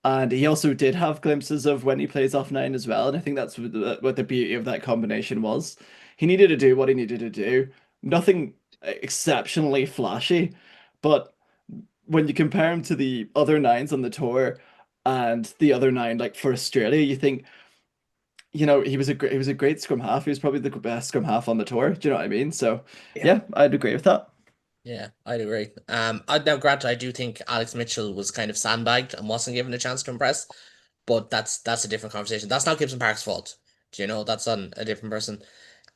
And he also did have glimpses of when he plays off nine as well. And I think that's what the beauty of that combination was. He needed to do what he needed to do. Nothing exceptionally flashy, but when you compare him to the other nines on the tour and the other nine, like for Australia, you think he was a great scrum half. He was probably the best scrum half on the tour. Do you know what I mean? So Yeah. yeah, I'd agree with that. Yeah, I'd agree. I now granted I do think Alex Mitchell was kind of sandbagged and wasn't given a chance to impress, but that's a different conversation. That's not Gibson Park's fault. Do you know? That's on a different person.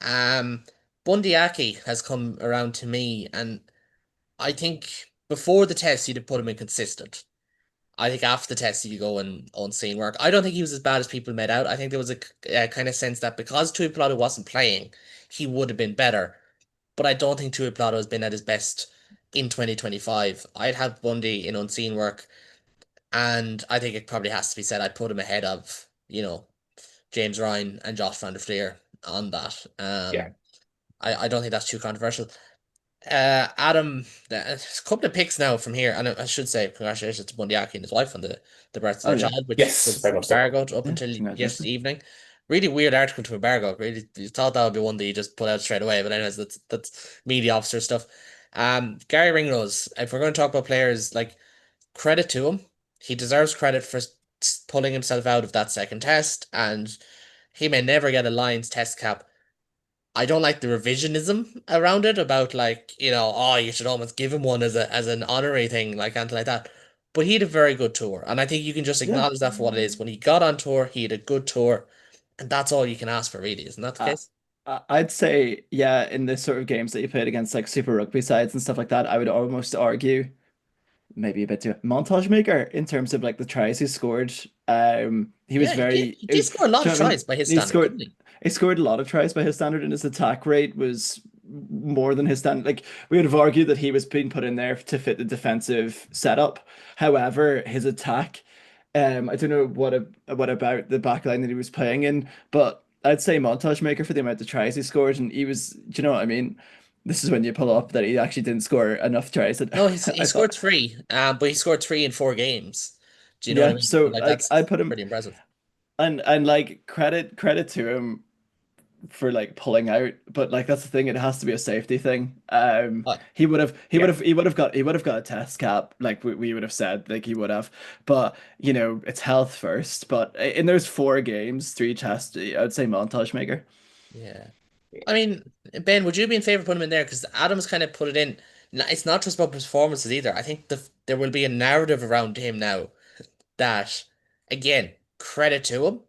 Um, Bundy Aki has come around to me, and I think before the test you'd have put him in consistent. I think after the test you go and unseen work. I don't think he was as bad as people made out. I think there was a kind of sense that because Tuipulotu wasn't playing, he would have been better. But I don't think Tuipulotu has been at his best in 2025. I'd have Bundy in unseen work, and I think it probably has to be said I'd put him ahead of, James Ryan and Josh Van der Fleer on that. Yeah. I don't think that's too controversial. Adam, there's a couple of picks now from here, and I should say congratulations to Bundyaki and his wife on the birth of Oh their yeah, child, which Yes, was very much so. embargoed up yeah. until yesterday Congratulations. evening. Really weird article to embargo. Really, you thought that would be one that you just put out straight away, but anyways, that's media officer stuff. Gary Ringrose. If we're going to talk about players, like credit to him, he deserves credit for pulling himself out of that second test, and he may never get a Lions test cap. I don't like the revisionism around it about like, oh, you should almost give him one as an honorary thing, like anything like that. But he had a very good tour, and I think you can just Yeah. acknowledge that for what it is. When he got on tour, he had a good tour, and that's all you can ask for, really, isn't that the Uh, case? I'd say yeah, in the sort of games that you played against like Super Rugby sides and stuff like that, I would almost argue maybe a bit too montage maker in terms of like the tries he scored. He was Yeah, he did. very He it did was, do score a lot you of know what I mean? tries by his He standard, didn't scored he? he scored a lot of tries by his standard, and his attack rate was more than his standard. Like we would have argued that he was being put in there to fit the defensive setup. However, his attack, I don't know what about the back line that he was playing in, but I'd say montage maker for the amount of tries he scored, and he was, do you know what I mean? This is when you pull up that he actually didn't score enough tries. That No, he I thought, scored three, but he scored three in 4 games. Do you know what I yeah. mean? So But like like I that's put him, pretty impressive. and like credit to him for like pulling out, but like that's the thing, it has to be a safety thing. But Yeah, He would have got a test cap, like we would have said, like he would have, but you know, it's health first. But in those 4 games, 3 tests, I'd say montage maker. yeah, I mean, Ben, would you be in favor of putting him in there? Because Adams kind of put it in. It's not just about performances either. I think there will be a narrative around him now that, again, credit to him,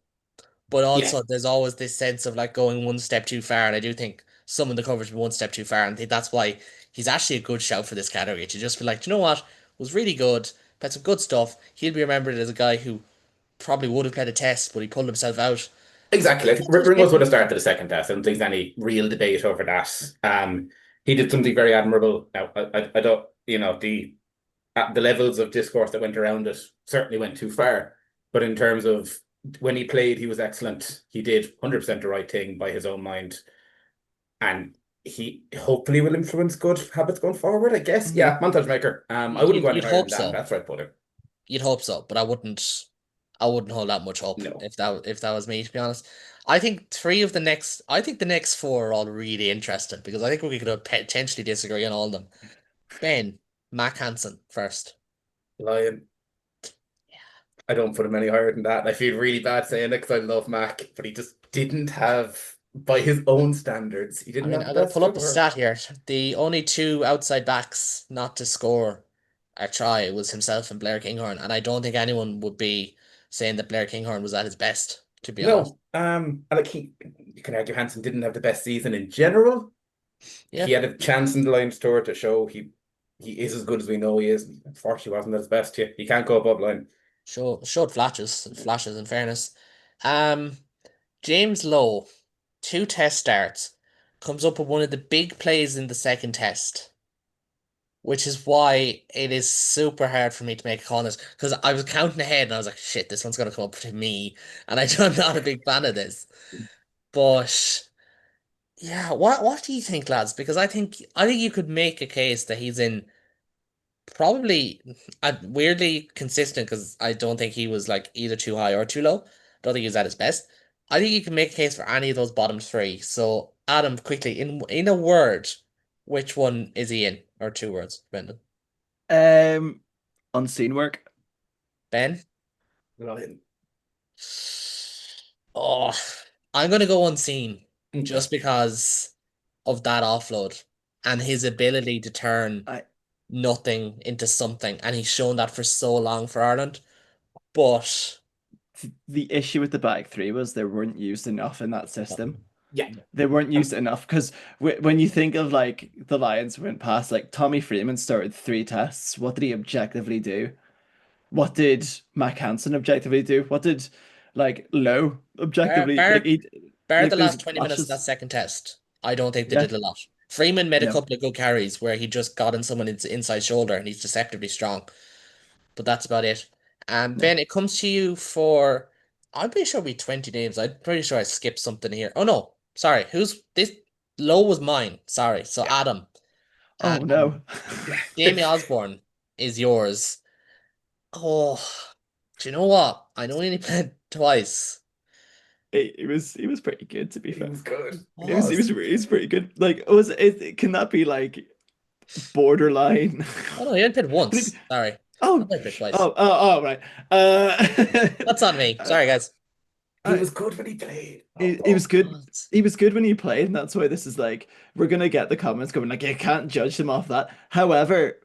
but yeah, also there's always this sense of like going one step too far. And I do think some of the coverage went one step too far. And I think that's why he's actually a good shout for this category. To just be like, "Do you know what? Was really good, had some good stuff. He'll be remembered as a guy who probably would have played a test, but he pulled himself out. exactly. I think Just Ringos would maybe, have started the second test. I don't think there's any real debate over that. He did something very admirable. Now, I don't, the levels of discourse that went around it certainly went too far. But in terms of when he played, he was excellent. He did 100% the right thing by his own mind. And he hopefully will influence good habits going forward, I guess. Mhm. Yeah, montage maker. I wouldn't go any you'd higher hope than that. so. That's right, put him. You'd hope so, but I wouldn't hold that much hope No. if that was me, to be honest. I think the next four are all really interesting because I think we could potentially disagree on all of them. Ben, Mac Hansen first. Lion. I don't put him any higher than that. I feel really bad saying it because I love Mac, but he just didn't have, by his own standards, he I didn't mean, have the I'm gonna best pull up a footwork. stat here. The only two outside backs not to score a try was himself and Blair Kinghorn, and I don't think anyone would be saying that Blair Kinghorn was at his best, to be honest. No, and like you can argue Hansen didn't have the best season in general. He Yeah, had a chance in the Lions tour to show he is as good as we know he is. Unfortunately, wasn't at his best. Here, he can't go above line. showed flashes in fairness. Um, James Lowe, two test starts, comes up with one of the big plays in the second test, which is why it is super hard for me to make a call on this because I was counting ahead and I was like, shit, this one's gonna come up to me, and I'm not a big fan of this. But yeah, what do you think, lads? Because I think you could make a case that he's in probably weirdly consistent because I don't think he was like either too high or too low. Don't think he was at his best. I think you can make a case for any of those bottom three. So Adam, quickly, in a word, which one is he in? Or 2 words, Brendan. Um, Unseen work. Ben? Lion. Oh, I'm gonna go unseen Okay. just because of that offload and his ability to turn I nothing into something, and he's shown that for so long for Ireland. But The issue with the back three was they weren't used enough in that no, system. Yeah. no. They weren't Um, used enough because when you think of like the Lions went past, like Tommy Freeman started 3 tests. What did he objectively do? What did Mac Hansen objectively do? What did like Lowe Bar, objectively like bar, he bar like the those last 20 minutes of that flashes? second test, I don't think they Yeah, did a lot. Freeman made a no. couple of good carries where he just got in someone's inside shoulder and he's deceptively strong. But that's about it. Yeah. Ben, it comes to you for I'm pretty sure we 20 names. I'm pretty sure I skipped something here. Oh no, sorry. Who's this? Low was mine. Sorry. So yeah. Adam, Oh um, no. Jamie Osborne is yours. Oh, do you know what? I know he only played twice. He was pretty good to be He fair. was good. He was pretty good. Like was it can that be like borderline? Oh no, he only played Can it be, once. Sorry. I oh, thought he played twice. right. Uh, That's on me. uh, Sorry, guys. He I, was good when he played. he was Oh, good. God. He was good when he played, and that's why this is like we're gonna get the comments coming like you can't judge him off that. However,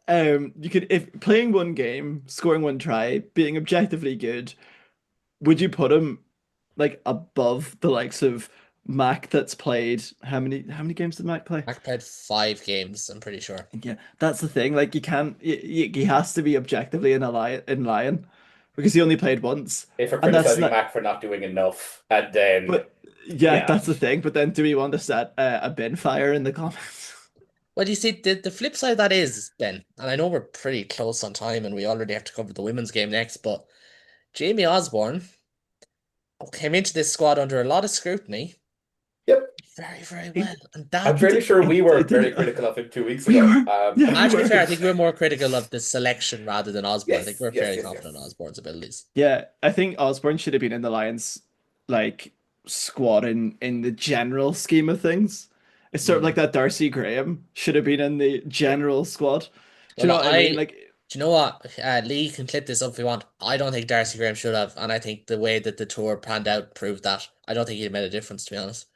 you could if playing one game, scoring one try, being objectively good, would you put him like above the likes of Mac that's played how many games did Mac play? Mac played 5 games, I'm pretty sure. Yeah, that's the thing. Like you can't. He has to be objectively in Lion because he only played once, if we're and that's criticizing not. Mac for not doing enough, and then But Yeah, Yeah. that's the thing. But then, do we want to set a bin fire in the comments? Well, you see, the flip side of that is, Ben, and I know we're pretty close on time and we already have to cover the women's game next, but Jamie Osborne came into this squad under a lot of scrutiny Yep. very, very He well. And I'm that, he fairly did. sure we were Did very he? critical of him 2 weeks We ago. were. Yeah, we to be were. fair, I think we're more critical of the selection rather than Osborne. I think Yes, we're yes, fairly yes, confident in yes. Osborne's abilities. Yeah, I think Osborne should have been in the Lions like squad in the general scheme of things. It's sort of Hmm. like that Darcy Graham should have been in the general squad. Do you Well, know what I mean? Like, do you know what? Lee can clip this up if you want. I don't think Darcy Graham should have, and I think the way that the tour panned out proved that. I don't think he'd made a difference, to be honest.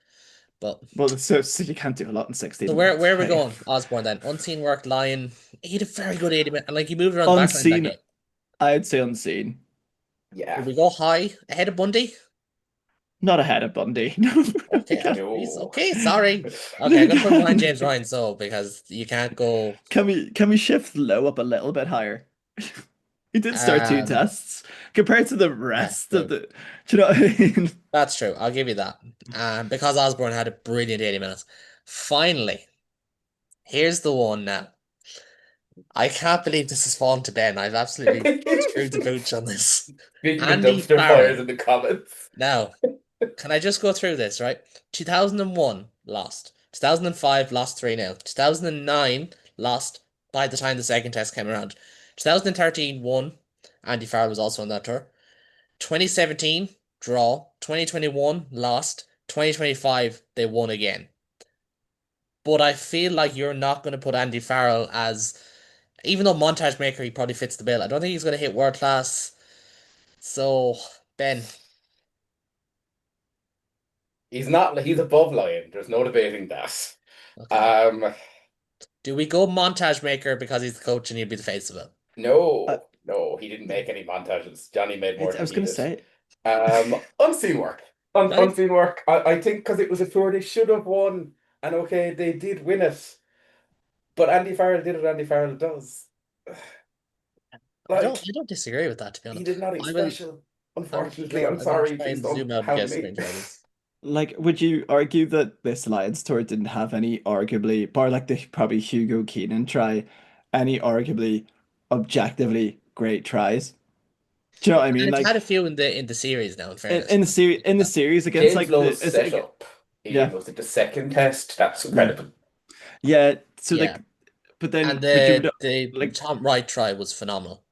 But well, so you can't do a lot in so 16 where minutes. are we Like, going? Osborne then. Unseen work, Lion. He had a very good 80 minutes, and like he moved around the backline that unseen, game. I'd say unseen. Will Yeah. we go high ahead of Bundy? Not ahead of Bundy. No, Okay, he's No. okay. Sorry. Okay, I'm gonna put him behind James Ryan, so because you can't go. Can we shift low up a little bit higher? He did start two Um, tests compared to the that's rest of true. the. Do you know what I mean? That's true. I'll give you that. Because Osborne had a brilliant 80 minutes. Finally, here's the one now. I can't believe this has fallen to Ben. I've absolutely screwed the booch on this. Speaking of Andy dumpster fires Farrell. in the comments. Now, can I just go through this, right? 2001 lost. 2005 lost 3-0. 2009 lost by the time the second test came around. 2013 won. Andy Farrell was also on that tour. 2017 draw. 2021 lost. 2025 they won again. But I feel like you're not going to put Andy Farrell as, even though montage maker he probably fits the bill. I don't think he's going to hit world class. So Ben, He's above Lion. There's no debating that. okay. Um, Do we go montage maker because he's the coach and he'll be the face of it? Uh, no, he didn't make any montages. Johnny made more I than was he gonna did. say Unseen work. Right? Unseen work. I think because it was a tour they should have won, and okay, they did win it. But Andy Farrell did what Andy Farrell does. Like I don't disagree with that, to be he honest. did nothing I will special. I will keep Unfortunately, going. I'm I'm gonna sorry. try Please and zoom don't out and hound get me. screenshots. like, would you argue that this Lions tour didn't have any arguably, bar like the probably Hugo Keenan try, any arguably objectively great tries? Do you know what I And mean? it's Like had a few in the series now, in in, fairness. in the series against James like Lowe's the is it, setup in yeah, was it the second test? That's yeah, incredible. yeah. So Yeah. like, but And then would you the like? Tom Wright try was phenomenal.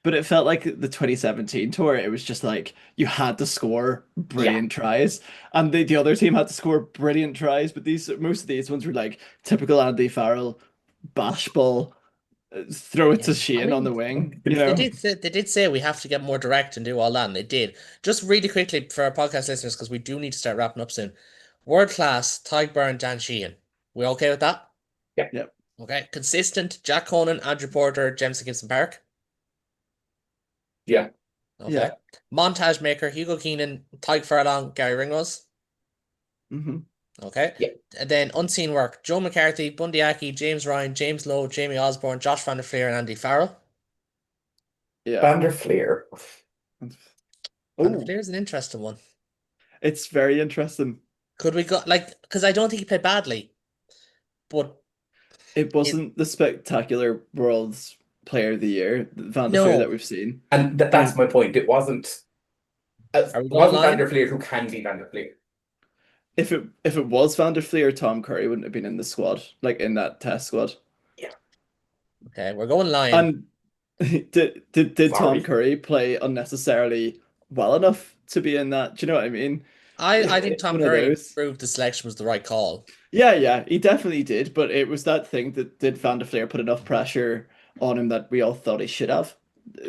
But it felt like the 2017 tour, it was just like you had to score Yeah. brilliant tries, and the other team had to score brilliant tries. But these most of these ones were like typical Andy Farrell, bash ball, throw it Yeah. to I Shane on mean, the wing. You know, they did say we have to get more direct and do all that, and they did. Just really quickly for our podcast listeners, because we do need to start wrapping up soon. World class, Tyke Byrne, Dan Sheehan. We okay with that? Yeah. yep, Okay. Consistent, Jack Conan, Andrew Porter, Jameson Gibson Park. Yeah. Okay. yeah, Montage maker, Hugo Keenan, Tyke Furlong, Gary Ringos. hmm Okay. Yeah. And then unseen work, Joe McCarthy, Bundy Aki, James Ryan, James Lowe, Jamie Osborne, Josh Van der Fleer, and Andy Farrell. yeah. Vanderfleer. Van der Oh, Fleer is an interesting one. it's very interesting. Could we go, like, because I don't think he played badly, but It it, wasn't the spectacular World's Player of the Year, Van der Fleer that no. we've seen. And that's And my point. It Are we going wasn't line? Vanderfleer who can be Vanderfleer. if it was Van der Fleer, Tom Curry wouldn't have been in the squad, like in that test squad. Yeah. Okay, we're going line. And did Tom Sorry. Curry play unnecessarily well enough to be in that? Do you know what I mean? I think Tom One of Curry those. proved the selection was the right call. Yeah, he definitely did. But it was that thing that did Van der Fleer put enough pressure on him that we all thought he should have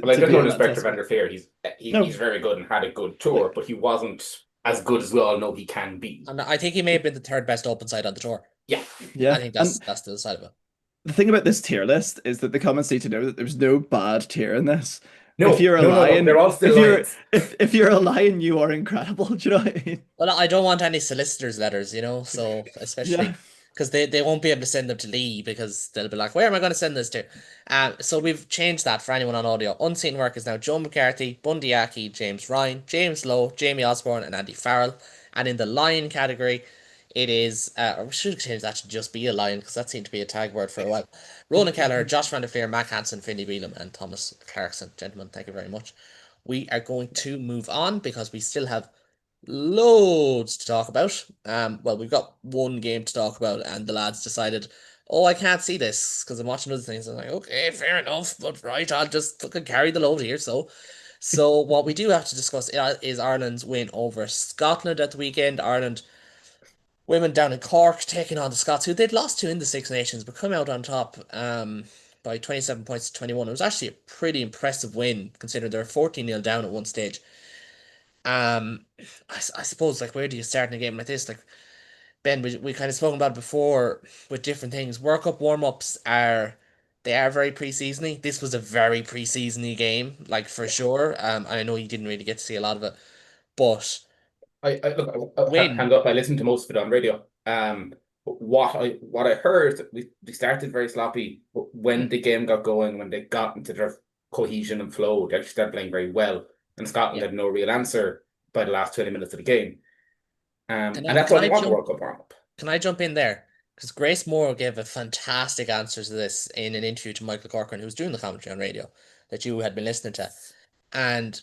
Well, I to don't be know in that respect test to squad. Vanderfleer. No, He's very good and had a good tour, like but he wasn't as good as we all know he can be. And I think he may have been the third best open side on the tour. Yeah. I yeah. think And that's the side of it. the thing about this tier list is that the comments need to know that there's no bad tier in this. If No, you're a no, no, no. lion, They're all still if you're lions. if you're a lion, you are incredible. Do you know what I mean? Well, I don't want any solicitors' letters, so especially Yeah. because they won't be able to send them to Lee because they'll be like, where am I going to send this to? So we've changed that for anyone on audio. Unseen work is now Joe McCarthy, Bundy Aki, James Ryan, James Lowe, Jamie Osborne, and Andy Farrell. And in the lion category, it is, or we should change that to just be a lion because that seemed to be a tag word for a while. Ronan Keller, Josh Van der Fleer, Mac Hansen, Finley Beelum, and Thomas Clarkson. Gentlemen, thank you very much. We are going to move on because we still have loads to talk about. Well, we've got one game to talk about, and the lads decided, oh, I can't see this because I'm watching other things. I'm like, okay, fair enough, but right, I'll just fucking carry the load here. So what we do have to discuss is Ireland's win over Scotland at the weekend. Ireland women down in Cork taking on the Scots, who they'd lost to in the Six Nations, but come out on top by 27 points to 21. It was actually a pretty impressive win, considering they were 14-0 down at one stage. Um, I suppose, like, where do you start in a game like this? Like, Ben, we kind of spoken about it before with different things. World Cup warm-ups they are very pre-seasony. This was a very pre-seasony game, like, for sure. I know you didn't really get to see a lot of it, but I look, win. hang up. I listened to most of it on radio. But what I heard, we started very sloppy, but when the game got going, when they got into their cohesion and flow, they actually started playing very well. And Scotland Yeah. had no real answer by the last 20 minutes of the game. Can And I that's can what you I want the jump World Cup warm up. can I jump in there? Because Grace Moore gave a fantastic answer to this in an interview to Michael Corcoran, who was doing the commentary on radio that you had been listening to. And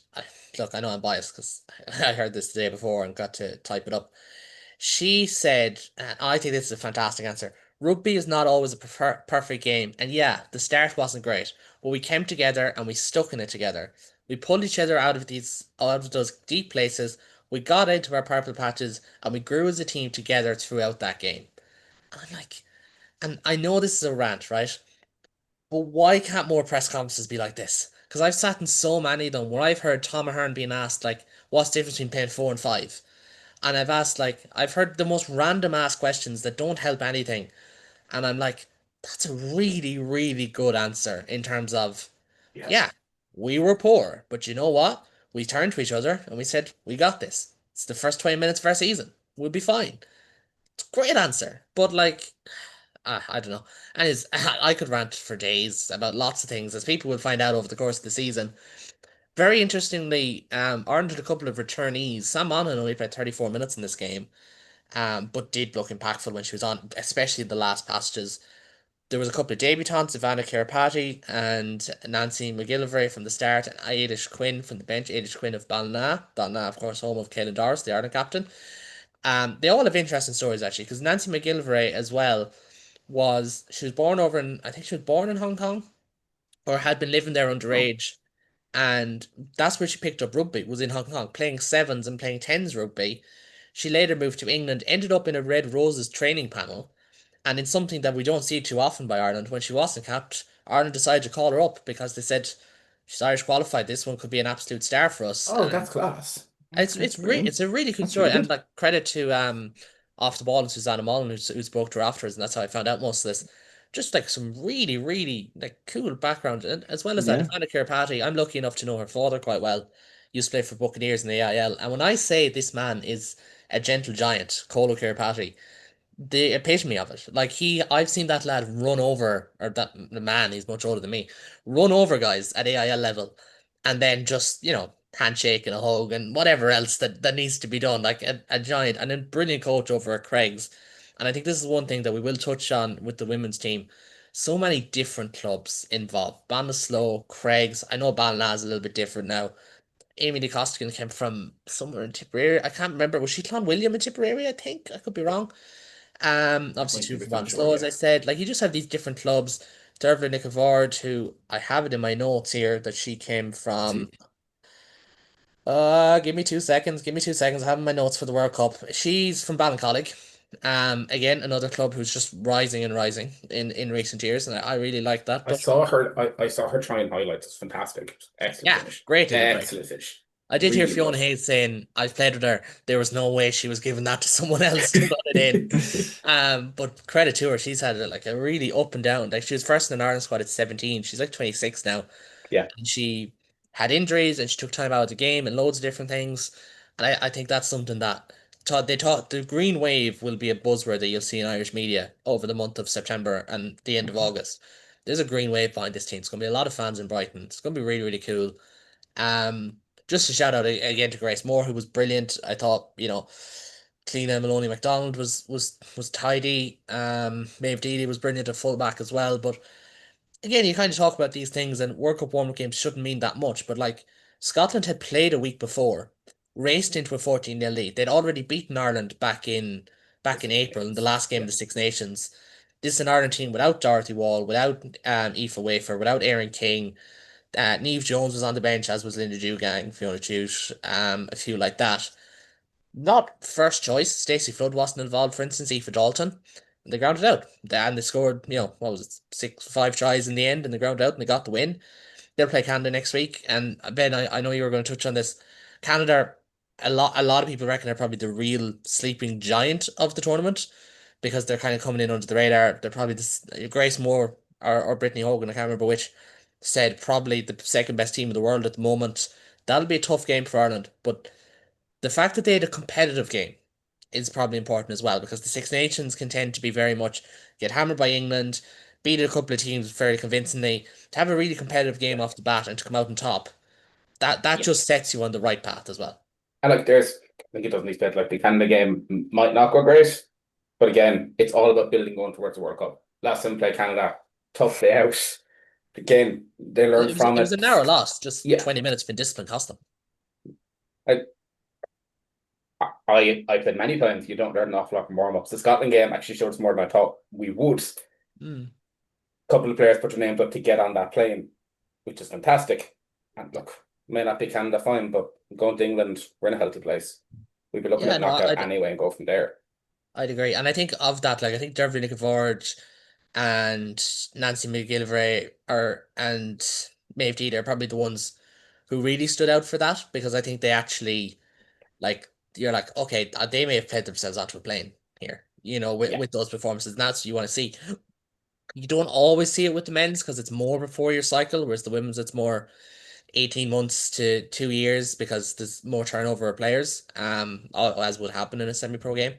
look, I know I'm biased because I heard this the day before and got to type it up. She said, and I think this is a fantastic answer. Rugby is not always a perfect game, and yeah, the start wasn't great, but we came together and we stuck in it together. We pulled each other out of those deep places. We got into our purple patches, and we grew as a team together throughout that game. And I'm like, and I know this is a rant, right? But why can't more press conferences be like this? Because I've sat in so many of them where I've heard Tom Ahern being asked, like, what's the difference between playing 4 and 5? And I've asked, like, I've heard the most random ass questions that don't help anything. And I'm like, that's a really, really good answer in terms of, Yeah. yeah, we were poor, but you know what? We turned to each other and we said, we got this. It's the first 20 minutes of our season. We'll be fine. It's a great answer. But, like, I don't know. And it's, I could rant for days about lots of things, as people will find out over the course of the season. Very interestingly, Ireland had a couple of returnees. Sam Monaghan only played 34 minutes in this game, but did look impactful when she was on, especially the last passages. There was a couple of debutants, Ivana Kiripati and Nancy McGillivray from the start, and Ailish Quinn from the bench. Ailish Quinn of Ballina. Ballina, of course, home of Caelan Doris, the Ireland captain. They all have interesting stories, actually, because Nancy McGillivray as well she was born over in, I think she was born in Hong Kong, or had been living there Oh, underage, and that's where she picked up rugby, was in Hong Kong, playing sevens and playing tens rugby. She later moved to England, ended up in a Red Roses training panel, and in something that we don't see too often by Ireland, when she wasn't capped, Ireland decided to call her up because they said she's Irish qualified. This one could be an absolute star for us. oh, that's class. Okay, It's brilliant. a really cool That's story, really and good. like credit to off the ball and Susanna Mullen who spoke to her afterwards, and that's how I found out most of this. Just like some really really like cool background, and as well as that, Yeah. Ivana Kiripati, I'm lucky enough to know her father quite well. Used to play for Buccaneers in the AIL, and when I say this man is a gentle giant, Colo Kiripati, the epitome of it. Like I've seen that lad run over, or that the man, he's much older than me, run over guys at AIL level, and then just handshake and a hug and whatever else that needs to be done. Like a giant and a brilliant coach over at Craig's. And I think this is one thing that we will touch on with the women's team. So many different clubs involved. Ballinasloe, Craig's. I know Ballina's a little bit different now. Amy DeCostigan came from somewhere in Tipperary. I can't remember. Was she Clonwilliam in Tipperary? I think I could be wrong. That Obviously might be two a for bit premature, Ballinasloe, as yeah. I said. Like you just have these different clubs. Dervla Nicovard, who I have it in my notes here that she came from. See, Give me 2 seconds. Give me 2 seconds. I have my notes for the World Cup. She's from Ballincollig. Again, another club who's just rising and rising in recent years, and I really like that. But I saw her trying highlights. It's fantastic. Excellent yeah, finish. great delivery. Excellent finish. I did hear Really Fiona good. Hayes saying I've played with her. There was no way she was giving that to someone else to put it in. But credit to her, she's had like a really up and down. Like she was first in an Ireland squad at 17. She's like 26 now. Yeah. And she had injuries and she took time out of the game and loads of different things. And I think that's something that they thought the green wave will be a buzzword that you'll see in Irish media over the month of September and the end of August. There's a green wave behind this team. It's gonna be a lot of fans in Brighton. It's gonna be really, really cool. Um, just a shout out again to Grace Moore, who was brilliant. I thought, Clean Maloney McDonald was tidy. Maeve Deedy was brilliant at fullback as well. But again, you kind of talk about these things, and World Cup warm-up games shouldn't mean that much. But like Scotland had played a week before, raced into a 14-0 lead. They'd already beaten Ireland back in April in the last game of the Six Nations. This is an Ireland team without Dorothy Wall, without Aoife Wafer, without Erin King. Neve Jones was on the bench, as was Linda Dewgang, Fiona Jute, a few like that. Not first choice. Stacey Flood wasn't involved, for instance, Aoife Dalton. They grounded out. And they scored, what was it, 5 tries in the end, and they grounded out and they got the win. They'll play Canada next week. And Ben, I know you were going to touch on this. Canada, a lot of people reckon they're probably the real sleeping giant of the tournament because they're kind of coming in under the radar. They're probably this Grace Moore or Brittany Hogan, I can't remember which, said probably the second best team in the world at the moment. That'll be a tough game for Ireland, but the fact that they had a competitive game is probably important as well because the Six Nations can tend to be very much get hammered by England, beat a couple of teams very convincingly, to have a really competitive game off the bat and to come out on top. That Yeah. just sets you on the right path as well. And like I think it doesn't expect like the Canada game might not go great, but again, it's all about building going towards the World Cup. Last time we played Canada, tough day out. Again, they Well, learned from it was a it. narrow loss, just Yeah, 20 minutes of indiscipline cost them. I I played many times. You don't learn an awful lot from warm ups. The Scotland game actually showed us more than I thought we would. Mm. A couple of players put their names up to get on that plane, which is fantastic. And look, may not be Canada fine, but going to England, we're in a healthy place. We'd be looking Yeah, at no, knockout anyway and go from there. I'd agree. And I think of that, like I think Dervly Nicky and Nancy McGillivray and Maeve Deedy are probably the ones who really stood out for that because I think they actually like you're like, okay, they may have played themselves onto a plane here, with, Yeah, with those performances. And that's what you want to see. You don't always see it with the men's because it's more of a 4 year cycle, whereas the women's it's more 18 months to 2 years because there's more turnover of players, as would happen in a semi-pro game.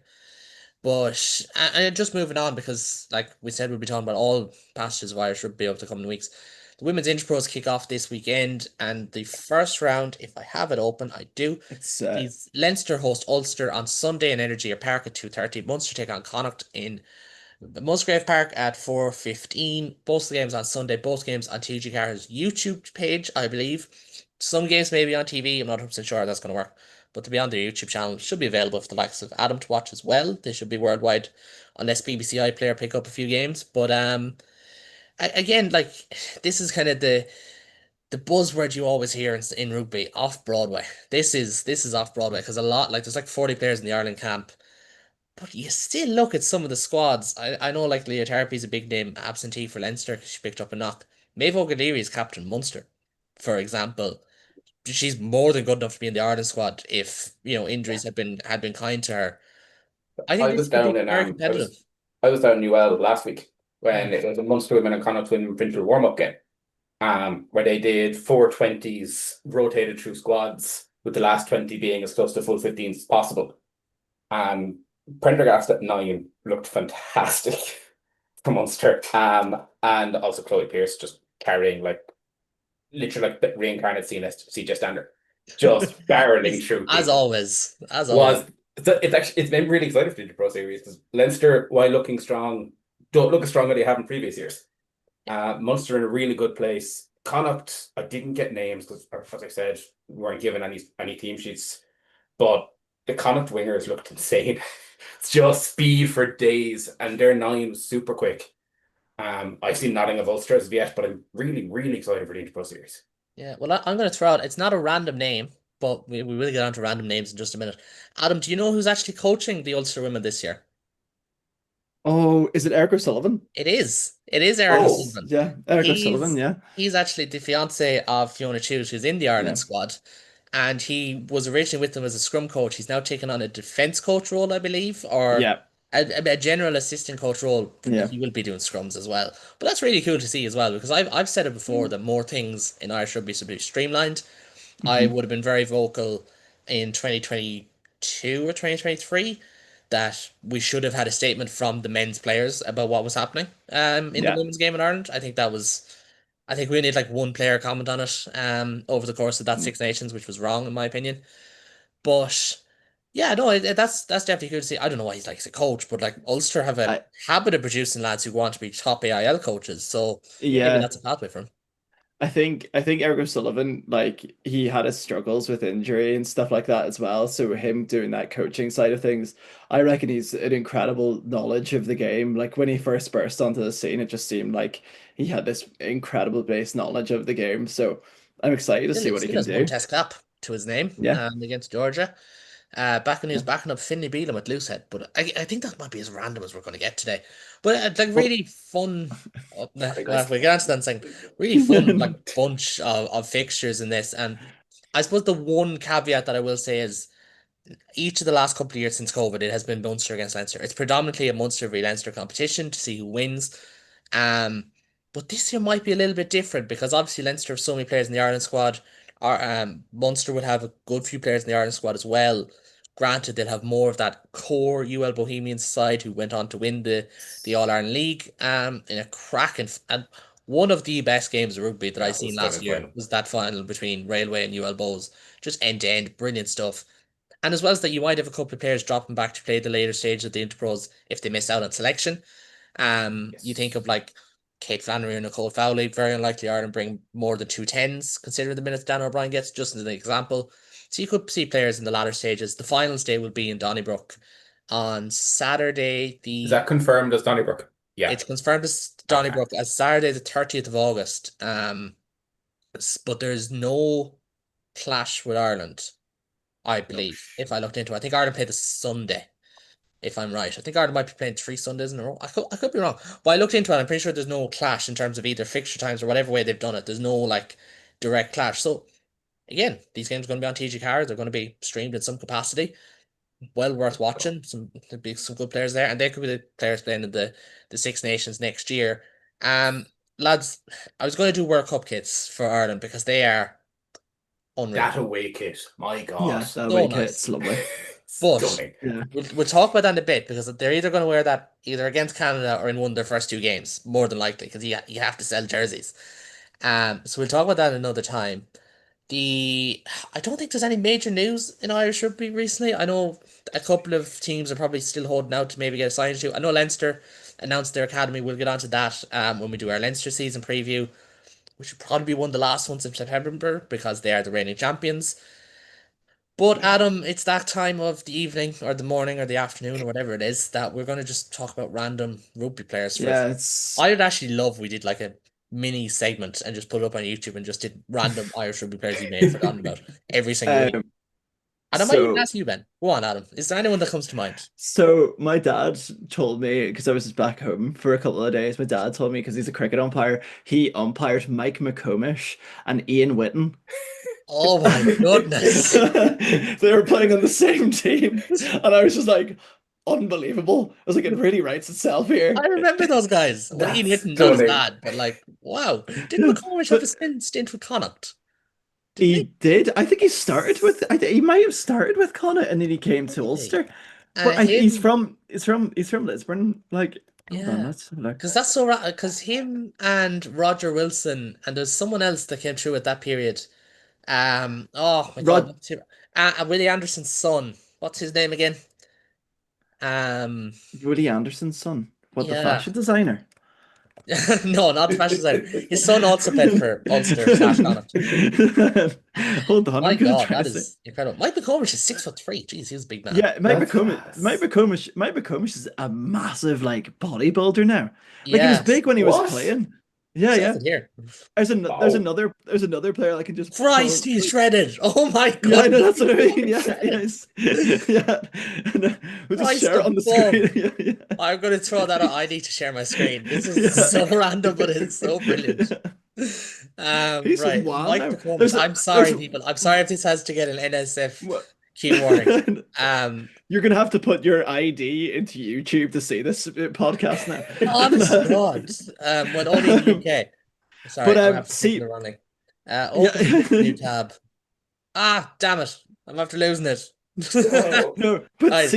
But and just moving on because, like we said, we'll be talking about all passages of Irish rugby over the coming weeks. The women's Interpros kick off this weekend, and the first round, if I have it open, I do. It's These Leinster host Ulster on Sunday in Energy Park at 2:30. Munster take on Connacht in the Musgrave Park at 4:15. Both the games on Sunday, both games on TG Carr's YouTube page, I believe. Some games may be on TV, I'm not 100% sure how that's going to work. But to be on their YouTube channel, should be available for the likes of Adam to watch as well. They should be worldwide, unless BBC iPlayer pick up a few games. But again, like this is kind of the buzzword you always hear in rugby, off Broadway. This is off Broadway because a lot like there's like 40 players in the Ireland camp. But you still look at some of the squads. I know like Leah Tarpey's a big name absentee for Leinster because she picked up a knock. Maeve O'Gleary is captain Munster, for example. She's more than good enough to be in the Ireland squad if injuries had been kind to her. I think I this was could down be in very competitive. I was down in Newell last week when Mm. it was a Munster women and Connacht women provincial warm up game. Where they did 420s rotated through squads, with the last 20 being as close to full 15s as possible. Prendergast at 9 looked fantastic for Munster. And also Chloe Pierce just carrying like literally like the reincarnate CJ Stander, just barreling through As people. always, as always. Was it's made me really excited for the Pro Series because Leinster, while looking strong, don't look as strong as they have in previous years. Munster in a really good place. Connacht, I didn't get names because, as I said, we weren't given any team sheets. But the Connacht wingers looked insane. It's just speed for days, and their 9 was super quick. I've seen nothing of Ulster as of yet, but I'm really, really excited for the Interpro series. Yeah, well, I'm going to throw out, it's not a random name, but we will get on to random names in just a minute. Adam, do you know who's actually coaching the Ulster women this year? Oh, is it Eric O'Sullivan? It is. It is Eric Oh, O'Sullivan. Yeah, Eric O'Sullivan, He's yeah. he's actually the fiance of Fiona Chute, who's in the Yeah. Ireland squad. And he was originally with them as a scrum coach. He's now taken on a defense coach role, I believe, or Yeah. a general assistant coach role. Yeah. He will be doing scrums as well. But that's really cool to see as well because I've said it before that more things in Irish rugby should be streamlined. I Hmm. would have been very vocal in 2022 or 2023 that we should have had a statement from the men's players about what was happening in the Yeah. women's game in Ireland. I think we need like one player comment on it over the course of that Mm. Six Nations, which was wrong in my opinion. But Yeah, no, that's definitely good to see. I don't know why he's like as a coach, but like Ulster have a I habit of producing lads who want to be top AIL coaches, so maybe yeah. that's a pathway for him. I think Eric O'Sullivan, like he had his struggles with injury and stuff like that as well. So him doing that coaching side of things, I reckon he's an incredible knowledge of the game. Like when he first burst onto the scene, it just seemed like he had this incredible base knowledge of the game. So I'm excited to see what he Still can has one do. test cap to his name Yeah. against Georgia. Back when he was Yeah. backing up Finley Bealham at Loosehead, but I think that might be as random as we're going to get today. But like Well, really fun. Sorry, Well, guys. we get onto that thing. Really fun like bunch of fixtures in this, and I suppose the one caveat that I will say is each of the last couple of years since COVID, it has been Munster against Leinster. It's predominantly a Munster v Leinster competition to see who wins. Um, but this year might be a little bit different because obviously Leinster have so many players in the Ireland squad. Munster would have a good few players in the Ireland squad as well. Granted, they'll have more of that core UL Bohemians side who went on to win the All Ireland League. In a cracking and one of the best games of rugby that I That was seen last stunning year final. was that final between Railway and UL Bows. Just end to end, brilliant stuff. And as well as that, you might have a couple of players dropping back to play the later stage of the Interpros if they miss out on selection. You think of Yes. like Kate Flannery and Nicole Fowley, very unlikely Ireland bring more than two tens, considering the minutes Dan O'Brien gets, just as an example. So you could see players in the latter stages. The finals day will be in Donnybrook on Saturday. Is that confirmed as Donnybrook? Yeah. It's confirmed as Okay. Donnybrook as Saturday the 30th of August. But there's no clash with Ireland. I No. believe, if I looked into it. I think Ireland played the Sunday, if I'm right. I think Ireland might be playing three Sundays in a row. I could be wrong. But I looked into it, I'm pretty sure there's no clash in terms of either fixture times or whatever way they've done it. There's no like direct clash. So again, these games are going to be on TG cards. They're going to be streamed in some capacity. Well worth watching. There'll be some good players there, and they could be the players playing in the Six Nations next year. Um, lads, I was going to do World Cup kits for Ireland because they are unreal. That away kit. My God. Yeah, that So week nice. it's lovely. But Stunning. Yeah. we'll talk about that in a bit because they're either going to wear that either against Canada or in one of their first two games, more than likely, because you have to sell jerseys. So we'll talk about that another time. The I don't think there's any major news in Irish rugby recently. I know a couple of teams are probably still holding out to maybe get assigned to. I know Leinster announced their academy. We'll get onto that when we do our Leinster season preview, which will probably be one of the last ones in September because they are the reigning champions. But Adam, it's that time of the evening or the morning or the afternoon or whatever it is that we're going to just talk about random rugby players for. Yeah, it's I'd actually love we did like a mini segment and just put it up on YouTube and just did random Irish rugby players you may have forgotten about every single week. um And I might even so ask you, Ben. Go on, Adam. Is there anyone that comes to mind? So my dad told me because I was just back home for a couple of days. My dad told me because he's a cricket umpire, he umpired Mike McComish and Ian Whitten. Oh my goodness. They were playing on the same team, and I was just like, unbelievable. I was like, it really writes itself here. I remember those guys. Well, Ian That's Hitton, not as stunning. bad, but like, wow. Didn't Yeah, McCormick have a but stint with Connacht? Didn't he he? did. I think he started with. He might have started with Connacht, and then he came to Really? Ulster. But Him. he's from Lisbon. Like, hold on, Yeah. let's have a look. Because that's so right. Because him and Roger Wilson, and there's someone else that came through at that period. Oh my God, Rod what's his, Willie Anderson's son. What's his name again? Um, Woody Anderson's son. What, the yeah. fashion designer? No, not the fashion designer. His son also played for Ulster slash Connacht. Hold on, My I'm gonna God, try to that say. is incredible. Mike McComish is 6'3". Jeez, he was a big man. Yeah, That's class. Mike McComish is a massive like bodybuilder now. Like he was Yeah, big when he was What? playing. Yeah, says yeah. it here. Wow. There's another player I can just Christ, he's shredded. Oh my Yeah, I know goodness, that's what I mean. he's Yeah, shredded. yes. Yeah. And, we'll just Christ share it on the above. screen. Yeah, yeah. I'm gonna throw that out. I need to share my screen. This is so Yeah. random, but it's so brilliant. He's Right, wild Mike now. McComish. I'm There's sorry, people. I'm sorry if this has to get an NSF what Q warning. Um, You're gonna have to put your ID into YouTube to see this podcast honest to now. God. Well, only in the UK. Sorry, But I'm after clicking see, the running. yeah, Opening up a new tab. Ah, damn it! I'm after losing it. Oh, no, but Guys,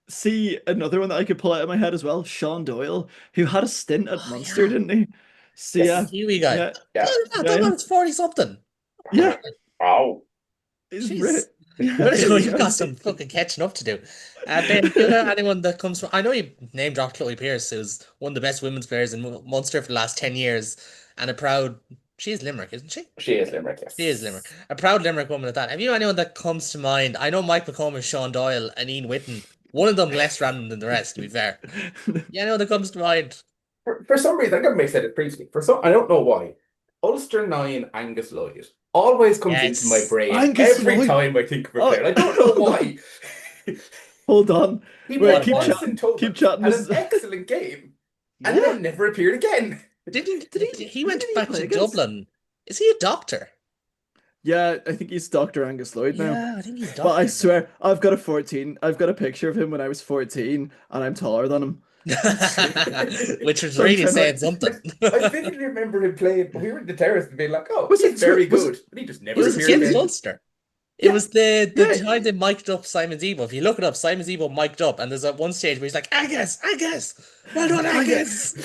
see another one that I could pull out of my head as well. Sean Doyle, who had a stint at oh Munster, yeah, didn't he? See, yes. Kiwi guy. yeah, Yeah. That yeah, man's 40 something. yeah. Wow. It's Jeez. You've got some fucking catching up to do. Ben, do you know anyone that comes from? I know you name dropped Chloe Pierce, who's one of the best women's players in Munster for the last 10 years, and a proud. She is Limerick, isn't she? She is Limerick, yes. She is Limerick. A proud Limerick woman at that. Have you anyone that comes to mind? I know Mike McComas, Sean Doyle, and Ian Whitten. One of them less random than the rest, to be fair. Yeah, anyone that comes to mind? For some reason, I think I may have said it previously. I don't know why. Ulster 9 Angus Lloyd always comes into my brain every time I think of a player. I don't know why. Hold on. He Wait, played keep once chat- in total, keep chatting. had an excellent game, and then never appeared again. He went did he back play to against? Dublin. Is he a doctor? Yeah, I think he's Dr. Angus Lloyd now. Yeah, I think he's doctor. But I swear, I've got a picture of him when I was 14, and I'm taller than him. Which was really saying something. I vividly remember him playing. We were in the terrace and being like, "Oh, Was he's it- very was good," but he just never It was appeared against again. Ulster. It was the Yeah. time they mic'd up Simon Zebo. If you look it up, Simon Zebo mic'd up, and there's at one stage where he's like, Angus, well done, Angus.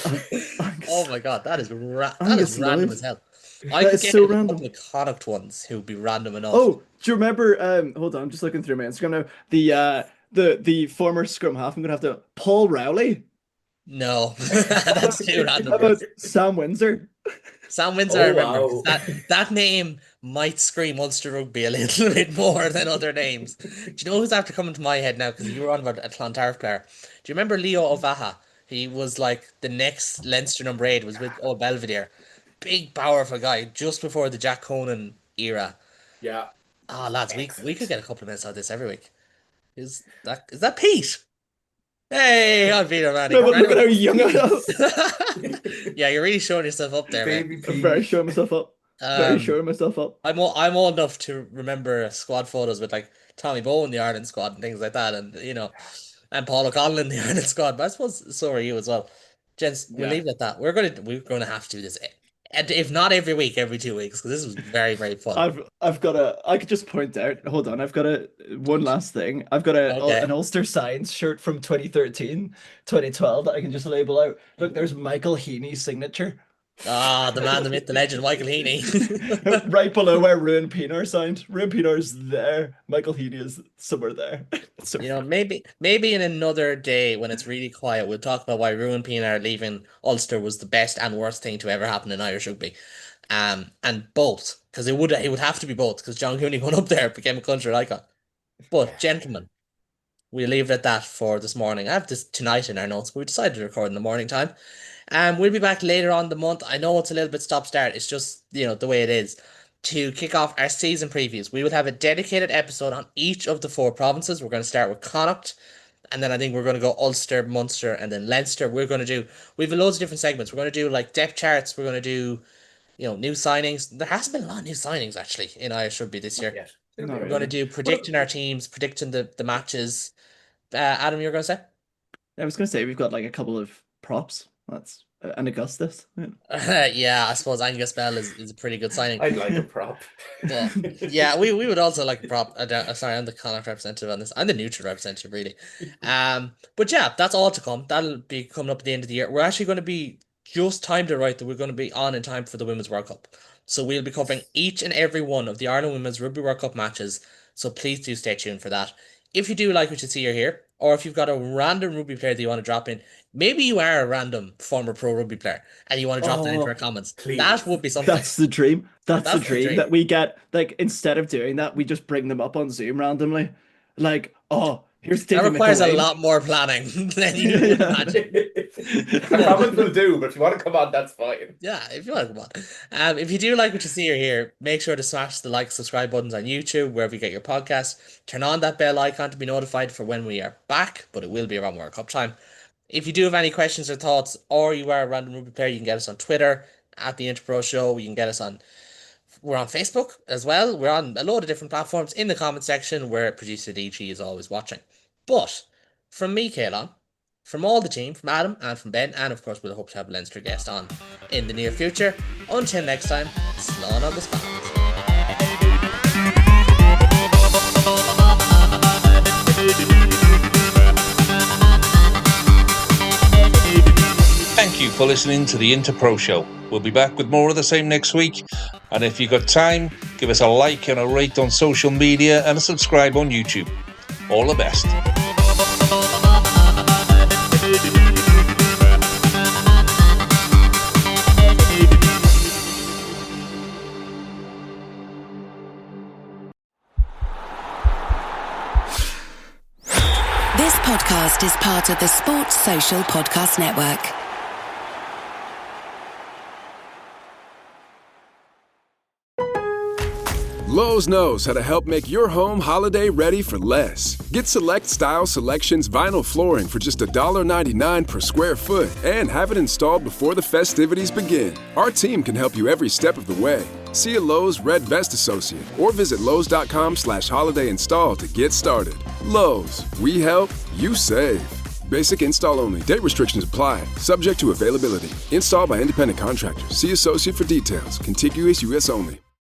Oh my god, that is Angus random Lloyd. as hell. That I could is get so a random. couple of Connacht ones who'd be random enough. Oh, do you remember? Hold on, I'm just looking through my Instagram now. The former scrum half. I'm gonna have to Paul Rowley. No, that's too random. How about Sam Windsor? Sam Windsor, I remember. wow. That name might scream Ulster Rugby a little bit more than other names. Do you know who's after coming to my head now? Because you were on about a Clontarf player. Do you remember Leo O'Vaha? He was like the next Leinster number 8, was with Old Belvedere. Big, powerful guy, just before the Jack Conan era. Yeah. Ah, lads, we could get a couple of minutes out of this every week. Is that Pete? Hey, I'm Peter Manning. No, but look at how young I am. Yeah, you're really showing yourself up there, man. Baby I'm P. very sure of myself up. Very sure of myself up. I'm old enough to remember squad photos with like Tommy Bowe in the Ireland squad and things like that, and and Paul O'Connell in the Ireland squad. But I suppose so are you as well, gents. We'll leave it at that. We're gonna have to do this, and if not every week, every 2 weeks, because this was very, very fun. I could just point out. Hold on, I've got one last thing. I've got an Ulster Science shirt from 2013, 2012 that I can just label out. Look, there's Michael Heaney's signature. Ah, the man, the myth, the legend, Michael Heaney. Right below where Ruan Pinar signed. Ruan Pinar's there. Michael Heaney is somewhere there. So Maybe in another day when it's really quiet, we'll talk about why Ruan Pinar leaving Ulster was the best and worst thing to ever happen in Irish rugby. And both, because it would have to be both, because John Cooney went up there, became a country icon. But gentlemen, we'll leave it at that for this morning. I have this tonight in our notes, but we decided to record in the morning time. We'll be back later on the month. I know it's a little bit stop-start. It's just, the way it is. To kick off our season previews, we will have a dedicated episode on each of the 4 provinces. We're going to start with Connacht, and then I think we're going to go Ulster, Munster, and then Leinster. We have loads of different segments. We're going to do like depth charts. We're going to do, new signings. There hasn't been a lot of new signings actually in Irish rugby this year. Yes. We're going to do predicting our teams, predicting the matches. Adam, you're going to say? I was going to say we've got like a couple of props. That's an Augustus. Yeah. Yeah, I suppose Angus Bell is a pretty good signing. I'd like a prop. But yeah, we would also like a prop. Sorry, I'm the Connacht representative on this. I'm the neutral representative, really. But yeah, that's all to come. That'll be coming up at the end of the year. We're actually going to be just timed it right that we're going to be on in time for the Women's World Cup. So we'll be covering each and every one of the Ireland Women's Rugby World Cup matches. So please do stay tuned for that. If you do like what you see or hear, or if you've got a random rugby player that you want to drop in, maybe you are a random former pro rugby player and you want to drop that into our comments. Please. That would be something. That's the dream. That's the the dream dream. that we get. Like, instead of doing that, we just bring them up on Zoom randomly. Like, here's That David requires a McElwain. lot more planning than you would imagine. I promise we'll do, but if you want to come on, that's fine. Yeah, if you want to come on. If you do like what you see or hear, make sure to smash the like, subscribe buttons on YouTube, wherever you get your podcast. Turn on that bell icon to be notified for when we are back, but it will be around World Cup time. If you do have any questions or thoughts, or you are a random rugby player, you can get us on Twitter at the Interpro Show. You can get us we're on Facebook as well. We're on a load of different platforms in the comment section where producer DG is always watching. But from me, Kaelon, from all the team, from Adam and from Ben, and of course we'll hope to have a Leinster guest on in the near future. Until next time, slán on the spot. Thank you for listening to the Interpro Show. We'll be back with more of the same next week. And if you've got time, give us a like and a rate on social media and a subscribe on YouTube. All the best. This podcast is part of the Sports Social Podcast Network. Lowe's knows how to help make your home holiday ready for less. Get Select Style Selections vinyl flooring for just $1.99 per square foot and have it installed before the festivities begin. Our team can help you every step of the way. See a Lowe's Red Vest associate or visit Lowe's.com/holiday install to get started. Lowe's, we help, you save. Basic install only. Date restrictions apply. Subject to availability. Installed by independent contractors. See associate for details. Contiguous U.S. only.